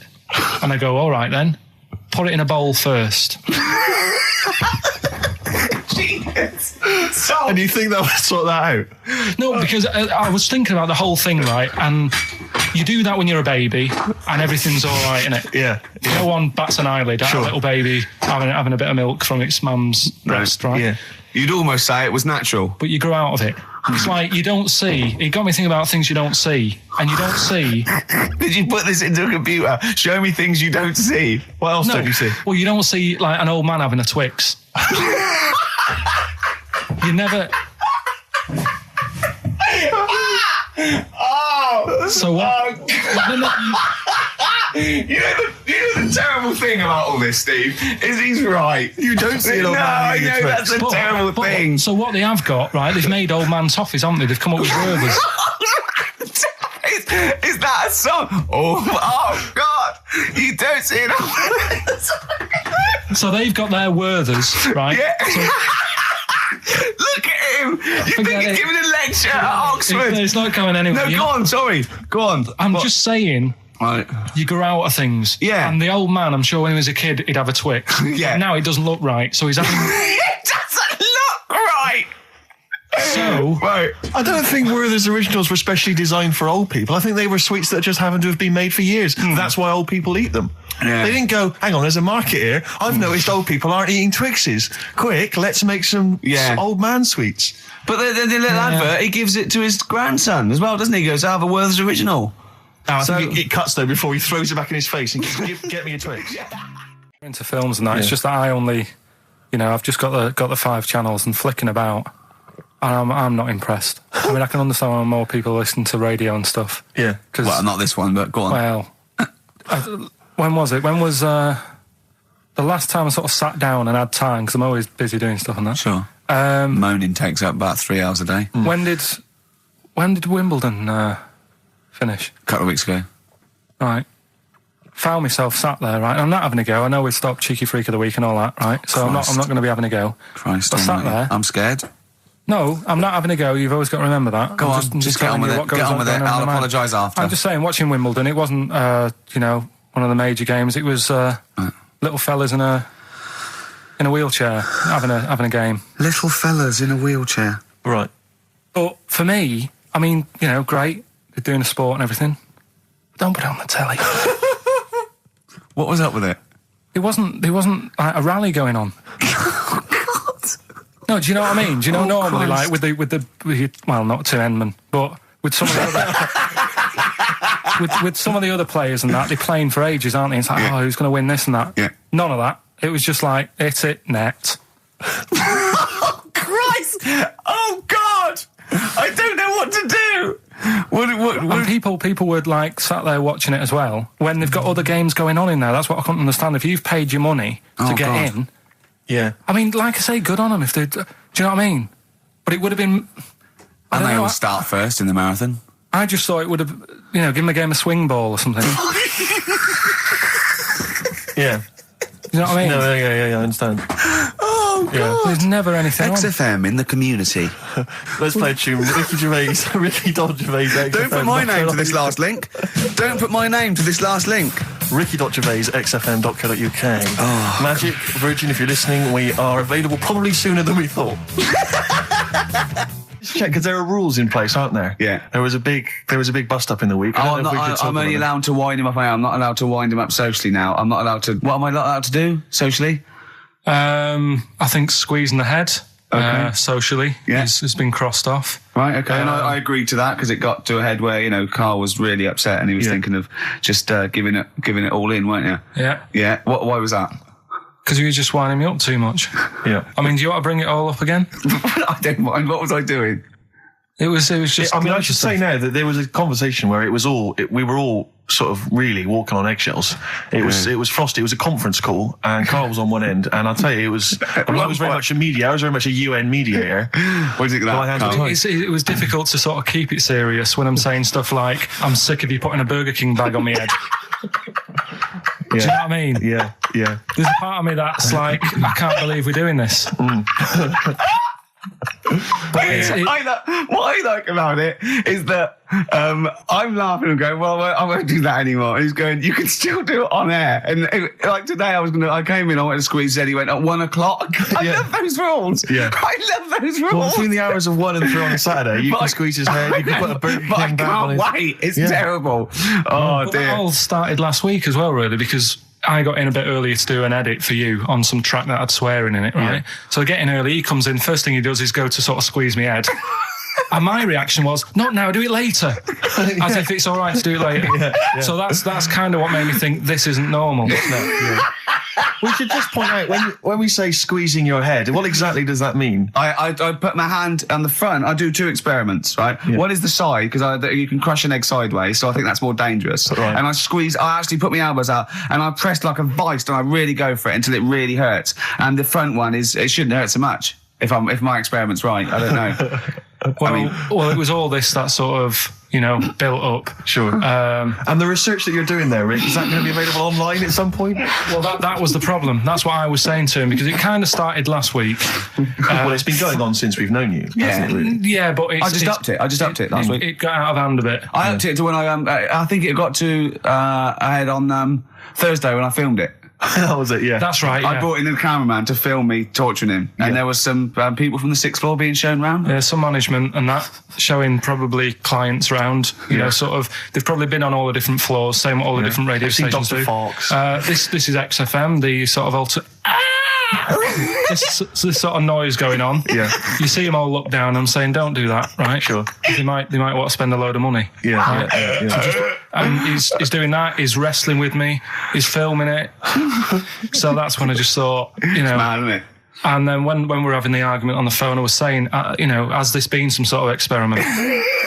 And I go, all right then, put it in a bowl first. Genius. And you think that would sort that out? No, because I was thinking about the whole thing, right? And you do that when you're a baby and everything's all right, innit? Yeah. No one bats an eyelid at a little baby having a bit of milk from its mum's breast, right? Yeah. You'd almost say it was natural. But you grow out of it. It's like you don't see. It got me thinking about things you don't see. And you don't see. Did you put this into a computer? Show me things you don't see. What else don't you see? Well, you don't see like an old man having a Twix. You never... So what? You know the terrible thing about all this, Steve, is he's right. You don't see an old man. I know that's a terrible thing. So what they have got, right? They've made old man toffees, haven't they? They've come up with Werther's. Is that a song? Oh God! You don't see an old man. So they've got their Werther's, right? Yeah. So, Look You think he's giving a lecture at Oxford? It's not going anywhere. No, go on, sorry. Go on. I'm just saying, right. You grow out of things. Yeah. And the old man, I'm sure when he was a kid, he'd have a Twix. Yeah. Now it doesn't look right, so he's having... It doesn't look right! So... Right. I don't think Werther's originals were specially designed for old people. I think they were sweets that just happened to have been made for years. That's why old people eat them. Yeah. They didn't go, hang on, there's a market here. I've noticed old people aren't eating Twixes. Quick, let's make some old man sweets. But the little advert, he gives it to his grandson as well, doesn't he? He goes, I have a Werther's original. I think it cuts, though, before he throws it back in his face and goes, get me a Twix. Into films and that, it's just that I only... I've just got the 5 channels and flicking about. I'm not impressed. I mean, I can understand why more people listen to radio and stuff. Yeah. Well, not this one, but go on. Well, when was it? When was the last time I sort of sat down and had time? Because I'm always busy doing stuff and that. Sure. Moaning takes up about 3 hours a day. When did Wimbledon finish? A couple of weeks ago. Right. Found myself sat there, right? I'm not having a go. I know we stopped Cheeky Freak of the Week and all that, right? So I'm not going to be having a go. Christ, I sat there. I'm scared. No, I'm not having a go. You've always got to remember that. Go on, just get on with it. Get on with it. I'll apologise after. I'm just saying, watching Wimbledon, it wasn't, one of the major games. It was little fellas in a wheelchair having a game. Little fellas in a wheelchair. Right. But for me, I mean, great. They're doing a sport and everything. Don't put it on the telly. What was up with it? There wasn't like a rally going on. No, do you know what I mean? Do you know normally, Christ. like with the well, not Tim Enman, but with some of the other with some of the other players and that, they're playing for ages, aren't they? It's like, who's going to win this and that? Yeah. None of that. It was just like, hit it, net. Oh, Christ! Oh, God! I don't know what to do! And people would like sat there watching it as well when they've got other games going on in there. That's what I couldn't understand. If you've paid your money to get in, yeah. I mean, like I say, good on them if they. Do you know what I mean? But it would have been. And they all start first in the marathon. I just thought it would have, give them a game of swing ball or something. Yeah. You know what I mean? No, yeah, I understand. Oh, God. Yeah. There's never anything XFM in the community. Let's play a tune. Ricky Gervais, Ricky Gervais. Don't put my name to this last link. Don't put my name to this last link. Ricky.Gervais, xfm.co.uk. Oh. Magic, Virgin, if you're listening, we are available probably sooner than we thought. Just check, because there are rules in place, aren't there? Yeah. There was a big bust up in the week. I'm only allowed to wind him up. I'm not allowed to wind him up socially now. I'm not allowed to. What am I not allowed to do socially? I think squeezing the head socially has been crossed off. Right, okay, and I agreed to that because it got to a head where, Karl was really upset and he was thinking of just giving it all in, weren't you? Yeah. Yeah, why was that? Because you were just winding me up too much. Yeah. I mean, do you want to bring it all up again? I don't mind. What was I doing? It was just... I should say now that there was a conversation where we were all sort of really walking on eggshells. It was frosty. It was a conference call, and Karl was on one end. And I'll tell you, I was very much a mediator. I was very much a UN mediator. What is it that? It was difficult to sort of keep it serious when I'm saying stuff like, I'm sick of you putting a Burger King bag on my head. Do you know what I mean? Yeah. There's a part of me that's like, I can't believe we're doing this. What I like about it is that I'm laughing and going, well, I won't do that anymore. And he's going, you can still do it on air. And like today, I came in, I went to squeeze Eddie, went at 1 o'clock. I love those rules. Yeah. I love those rules. Well, between the hours of 1 and 3 on a Saturday, you can squeeze his head, you can put a Burger King bag on his... But I can't wait. It's terrible. Oh, dear. That all started last week as well, really, because I got in a bit earlier to do an edit for you on some track that had swearing in it, right? Yeah. So I get in early, he comes in, first thing he does is go to sort of squeeze me head. And my reaction was, not now, do it later. As if it's all right to do it later. Yeah. So that's kind of what made me think this isn't normal. We should just point out, when we say squeezing your head, what exactly does that mean? I put my hand on the front. I do 2 experiments, right? Yeah. One is the side, because you can crush an egg sideways, so I think that's more dangerous. Right. And I actually put my elbows out, and I pressed like a vice, and I really go for it until it really hurts. And the front one it shouldn't hurt so much, if my experiment's right. I don't know. Well, it was all this that sort of, built up. Sure. And the research that you're doing there, Rick, is that going to be available online at some point? Well, that was the problem. That's what I was saying to him, because it kind of started last week. Well, it's been going on since we've known you. Yeah, really? Yeah, but I just upped it last week. It got out of hand a bit. I upped it to when I think it got to ahead on Thursday when I filmed it. That was it, yeah. That's right, yeah. I brought in a cameraman to film me torturing him, and there was some people from the 6th floor being shown round. Yeah, some management and that, showing probably clients round, sort of, they've probably been on all the different floors, saying what all the different radio stations do. Fox. This is XFM, the sort of this sort of noise going on. Yeah. You see them all look down and saying, don't do that, right? Sure. They might want to spend a load of money. Yeah. Right? Yeah. And he's doing that, he's wrestling with me, he's filming it. So that's when I just thought, It's mad, isn't it? And then when we were having the argument on the phone, I was saying, has this been some sort of experiment?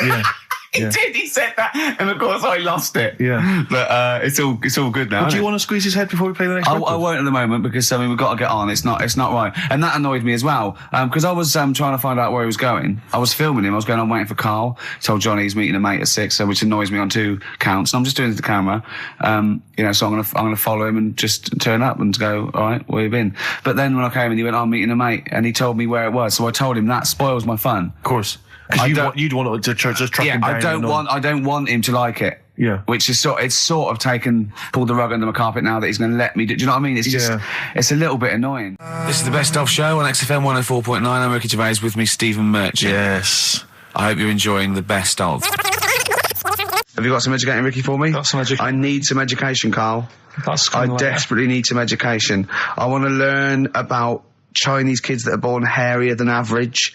Yeah. He did. He said that, and of course I lost it. Yeah, but it's all good now. Do you want to squeeze his head before we play the next? I won't at the moment, because we've got to get on. It's not right, and that annoyed me as well. Because I was trying to find out where he was going. I was filming him. I was going on waiting for Karl. Told Johnny he's meeting a mate at 6, which annoys me on 2 counts. And I'm just doing it to the camera. So I'm gonna follow him and just turn up and go, all right, where you been? But then when I came in, he went, I'm meeting a mate, and he told me where it was. So I told him that spoils my fun. Of course. Because you'd want to just track him down. I don't want him to like it. Yeah. Which is pulled the rug under my carpet now that he's going to let me do. Do you know what I mean? It's just, it's a little bit annoying. This is the Best Of Show on XFM 104.9. I'm Ricky Gervais, with me, Stephen Merchant. Yes. I hope you're enjoying the Best Of. Have you got some educating, Ricky, for me? Got some education. I need some education, Karl. I desperately need some education. I want to learn about Chinese kids that are born hairier than average.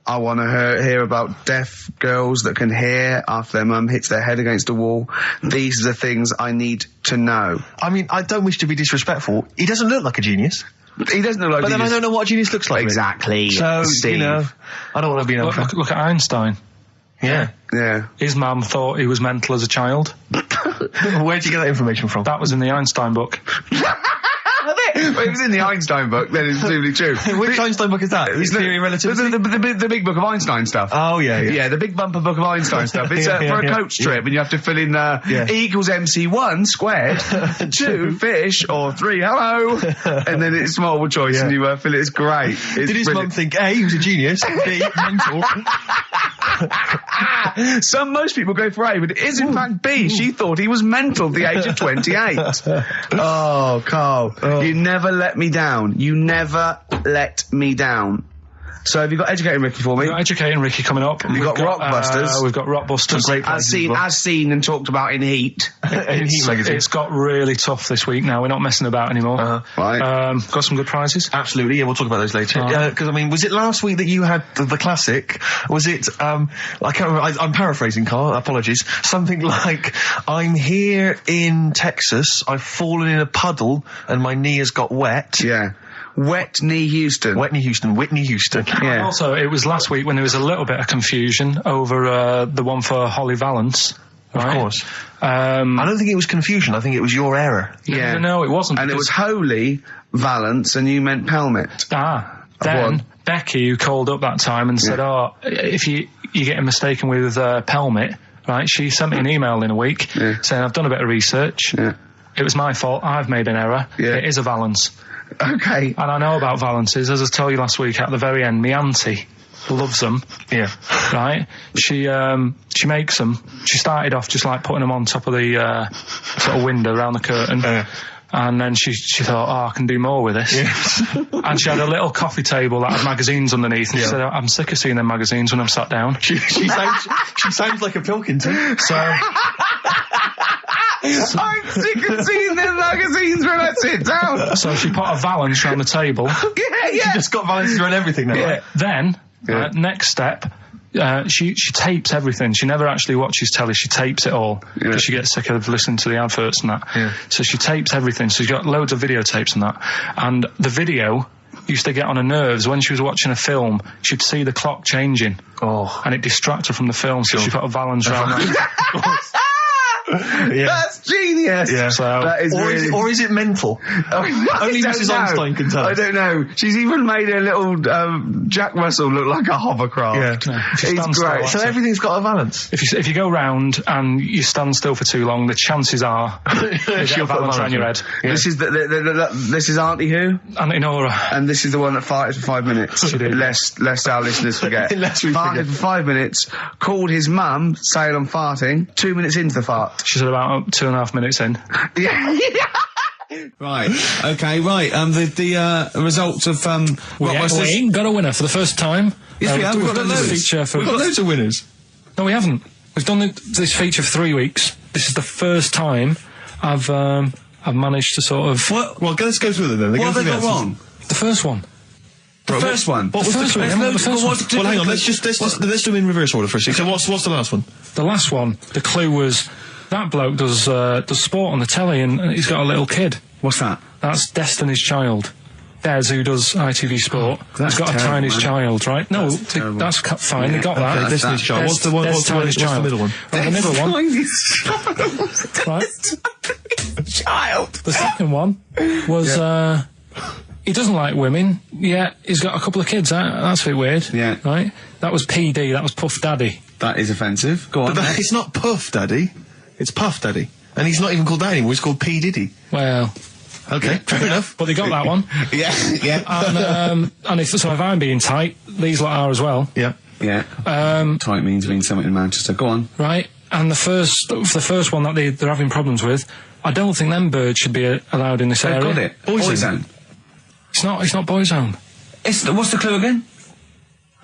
I want to hear about deaf girls that can hear after their mum hits their head against a wall. These are the things I need to know. I mean, I don't wish to be disrespectful. He doesn't look like a genius. He doesn't look like a genius. But then I don't know what a genius looks like. Exactly. So, Steve. I don't want to be look at Einstein. Yeah. His mum thought he was mental as a child. Where'd you get that information from? That was in the Einstein book. Well, it was in the Einstein book, then it's presumably true. Which Einstein book is that? Is Theory of Relativity? The big book of Einstein stuff. Oh, yeah. Yeah, the big bumper book of Einstein stuff. It's for a coach trip, and you have to fill in E equals MC1 squared, 2 fish, or 3 hello, and then it's multiple choice, and you fill it. It's great. Did his mum think, A, he was a genius, B, mental? Most people go for A, but it is in fact B. She thought he was mental at the age of 28. Oh, Karl, you never let me down. You never let me down. So have you got Educating Ricky for me? We've got Educating Ricky coming up. We've got Rockbusters. We've got Rockbusters. Great as seen and talked about in Heat. In Heat magazine. It's got really tough this week now. We're not messing about anymore. Right. Got some good prizes. Absolutely, yeah, we'll talk about those later. Because, was it last week that you had the classic? Was it, I can't remember, I'm paraphrasing, Karl, apologies. Something like, I'm here in Texas, I've fallen in a puddle, and my knee has got wet. Yeah. Whitney Houston. Yeah. And also, it was last week when there was a little bit of confusion over the one for Holly Valance. Right? Of course. I don't think it was confusion. I think it was your error. Yeah. No, it wasn't. And it was Holy Valance, and you meant Pelmet. Then Becky, who called up that time and said, if you get mistaken with Pelmet, right, she sent me an email in a week saying, I've done a bit of research. Yeah. It was my fault. I've made an error. Yeah. It is a Valance. Okay. And I know about Valances. As I told you last week, at the very end, my auntie loves them. Yeah. Right? She makes them. She started off just like putting them on top of the sort of window around the curtain. And then she thought, I can do more with this. Yes. And she had a little coffee table that had magazines underneath. And she said, I'm sick of seeing them magazines when I'm sat down. She sounds like a Pilkington. So... I'm sick of seeing them magazines when I sit down. So she put a Valance around the table. She just got Valances around everything now. Yeah. Then, next step, she tapes everything. She never actually watches telly. She tapes it all because she gets sick of listening to the adverts and that. Yeah. So she tapes everything. So she's got loads of videotapes and that. And the video used to get on her nerves. When she was watching a film, she'd see the clock changing. And it distracted her from the film. So she put a Valance around that. Yeah. That's genius. Yeah. So, That is really... Or is it mental? Only Mrs. Einstein can tell. I don't know. She's even made her little Jack Russell look like a hovercraft. Yeah. It's great. So everything's got a balance. if you go round and you stand still for too long, the chances are you'll get a balance around your head. Yeah. This is this is Auntie Who, Auntie Nora. and this is the one that farted for 5 minutes. She did. Lest our listeners forget. Lest we farted forget. for 5 minutes. Called his mum, saying I'm farting. 2 minutes into the fart. She's at about 2.5 minutes in. Yeah. Right. Okay. Right. The results of We ain't got a winner for the first time. Yes, we have. We've got done this loads. feature for... We've got loads of winners. No, we haven't. We've done this feature for 3 weeks. This is the first time I've managed to sort of... What? Well, let's go through them then. What have they got wrong? The first one. The first one. What was The first one, clue? yeah, the first one. Well, hang on. Let's do them in reverse order for a second. So what's the last one? The last one, the clue was that bloke does sport on the telly and he's got a little kid. What's that? That's Destiny's Child. Des, who does ITV Sport, That's has got a terrible, tiny man. child, right? No, terrible. that's fine. They got that. Okay, Destiny's Child. What's the one? Des What's the middle one? Right, the middle one, right? Child. The second one was he doesn't like women. Yeah, he's got a couple of kids. That's a bit weird. Yeah. Right. That was PD. That was Puff Daddy. That is offensive. Go on. But it's not Puff Daddy. It's Puff Daddy. And he's not even called that anymore. He's called P. Diddy. Well, Okay, fair enough. but they got that one. Yeah. And if I'm being tight, these lot are as well. Yeah. Yeah. Tight means something in Manchester. Go on. Right, and the first one that they're having problems with, I don't think them birds should be allowed in this They've area. got it. Boyzone. It's not Boyzone. What's the clue again?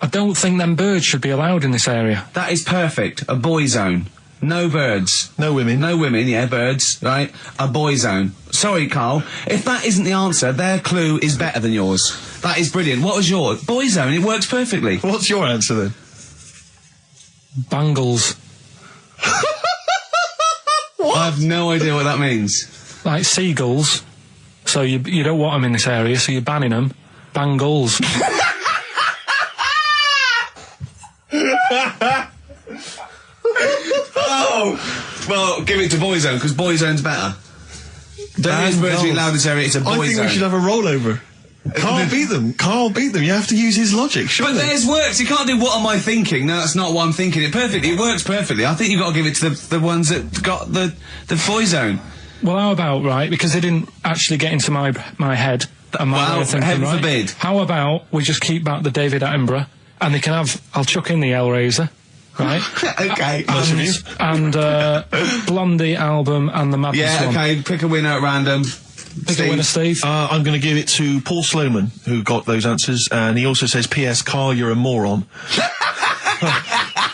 I don't think them birds should be allowed in this area. That is perfect. A boy zone. No birds. No women. No women, yeah, birds, right? A boy zone. Sorry, Carl. If that isn't the answer, their clue is better than yours. That is brilliant. What was yours? Boy zone. It works perfectly. What's your answer then? Bangles. I have no idea what that means. Like seagulls. So you don't want them in this area, so you're banning them. Bangles. Oh! Well, give it to boy zone, because boy zone's better. Don't use birds being loud in this area, it's a boy I think zone. we should have a rollover. Carl beat them. Carl beat them. You have to use his logic, surely. But theirs works. You can't do what am I thinking? No, that's not what I'm thinking. It perfectly. It works perfectly. I think you've got to give it to the ones that got the boy zone. Well, how about, right, because they didn't actually get into my head and my way of thinking, heaven right? forbid. How about we just keep back the David Attenborough and they can have, I'll chuck in the Hellraiser, right? Okay. and Blondie album and the Madness Yeah, one. okay. Pick a winner at random. Pick a winner, Steve. I'm going to give it to Paul Sloman, who got those answers, and he also says, P.S. Carl, you're a moron.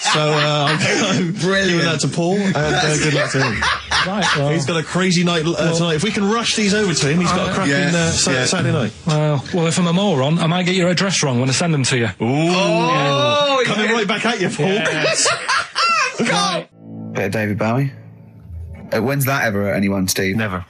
So I'm giving that to Paul, and good luck to him. Right, well, He's got a crazy night tonight. If we can rush these over to him, he's got a cracking Saturday night. well, if I'm a moron, I might get your address wrong when I send them to you. Oh, Coming right back at you, Paul. Yes. Right. Bit of David Bowie. When's that ever hurt anyone, Steve? Never.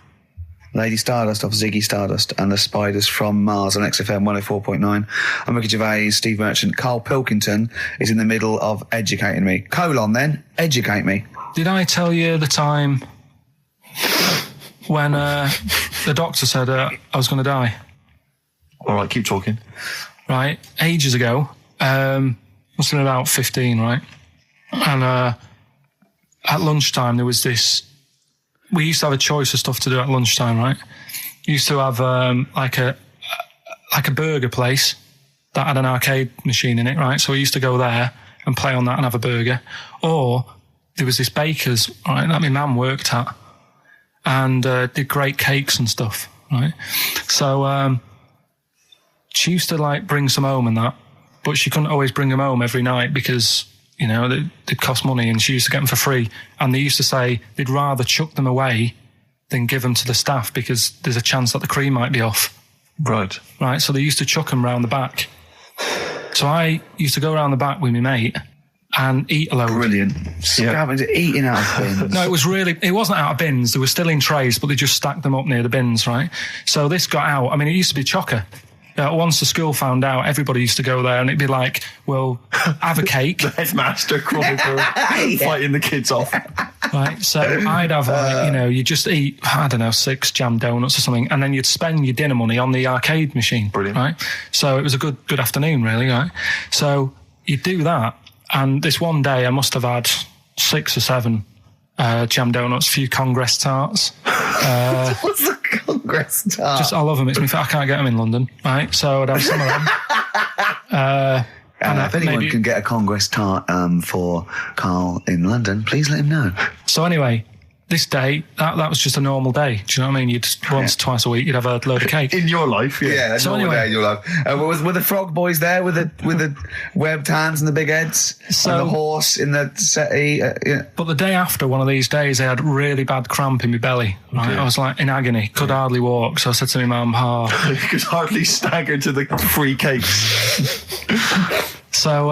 Lady Stardust off Ziggy Stardust and the Spiders from Mars on XFM 104.9. I'm Ricky Gervais, Steve Merchant. Karl Pilkington is in the middle of educating me. Then, educate me. Did I tell you the time when the doctor said I was going to die? All right, keep talking. Right, ages ago, must have been about 15, right? And at lunchtime there was this. We used to have a choice of stuff to do at lunchtime, right? Used to have like a burger place that had an arcade machine in it, right? So we used to go there and play on that and have a burger. Or there was this baker's, right, that my mum worked at, and did great cakes and stuff, right? So she used to like bring some home and that, but she couldn't always bring them home every night because, you know, they'd cost money, and she used to get them for free. And they used to say they'd rather chuck them away than give them to the staff because there's a chance that the cream might be off. Right. Right, so they used to chuck them round the back. So I used to go around the back with my mate and eat a load. Brilliant. Eating out of bins. No, it wasn't out of bins. They were still in trays, but they just stacked them up near the bins, right? So this got out. I mean, it used to be chocker. once the school found out, everybody used to go there, and it'd be like, well, have a cake. The headmaster crawling through, fighting the kids off. Right, so I'd have, you just eat, I don't know, 6 jam donuts or something, and then you'd spend your dinner money on the arcade machine. Brilliant. Right? So it was a good afternoon, really, right? So you'd do that, and this one day I must have had 6 or 7 jam donuts, a few Congress tarts. What's the Congress tart? I love them. I can't get them in London, right? So I'd have some of them. If anyone can get a Congress tart for Karl in London, please let him know. So anyway, this day, that was just a normal day. Do you know what I mean? You'd twice a week, you'd have a load of cake. In your life, yeah. Yeah, So normal anyway- day in your life. Were the frog boys there with the webbed hands and the big heads? So- and the horse in the settee? Yeah. But the day after one of these days, I had really bad cramp in my belly. Right? I was like in agony, could hardly walk. So I said to my mum, You could hardly stagger to the free cakes. So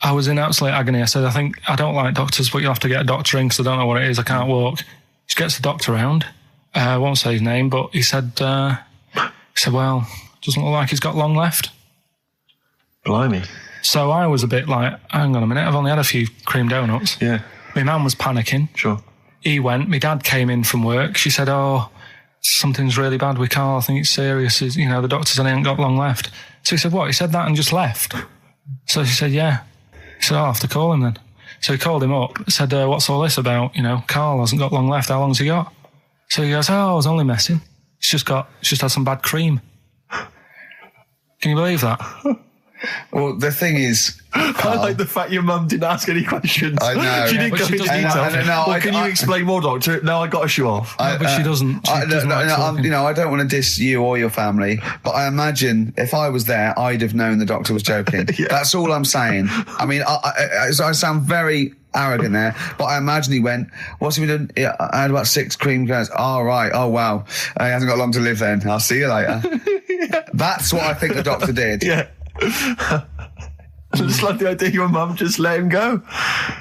I was in absolute agony. I said, I don't like doctors, but you'll have to get a doctor in because I don't know what it is. I can't walk. She gets the doctor round. I won't say his name, but he said, well, doesn't look like he's got long left. Blimey. So I was a bit like, hang on a minute, I've only had a few cream donuts. Yeah. My mum was panicking. Sure. He went. My dad came in from work. She said, something's really bad with Karl. I think it's serious. The doctor said he ain't got long left. So he said, what? He said that and just left. So she said, yeah. He said, I'll have to call him then. So he called him up, said, what's all this about? Karl hasn't got long left. How long's he got? So he goes, I was only messing. He's just had some bad cream. Can you believe that? Well, the thing is, I like the fact your mum didn't ask any questions. I know. She didn't But go she into doesn't detail. need to. Can you explain more, doctor? No, I got a shoe off. But she doesn't. She doesn't like talking. I don't want to diss you or your family, but I imagine if I was there, I'd have known the doctor was joking. Yeah. That's all I'm saying. I mean, I sound very arrogant there, but I imagine he went, what's he been doing? Yeah, I had about 6 cream cones. Oh, right. Oh, wow. He hasn't got long to live then. I'll see you later. Yeah. That's what I think the doctor did. Yeah. I just like the idea your mum just let him go.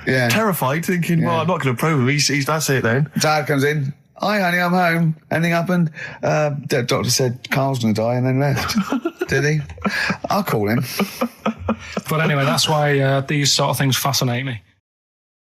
Yeah. Terrified, thinking, well, I'm not going to probe him. He's that's it then. Dad comes in. Hi, honey, I'm home. Anything happened? The doctor said Karl's going to die and then left. Did he? I'll call him. But anyway, that's why these sort of things fascinate me.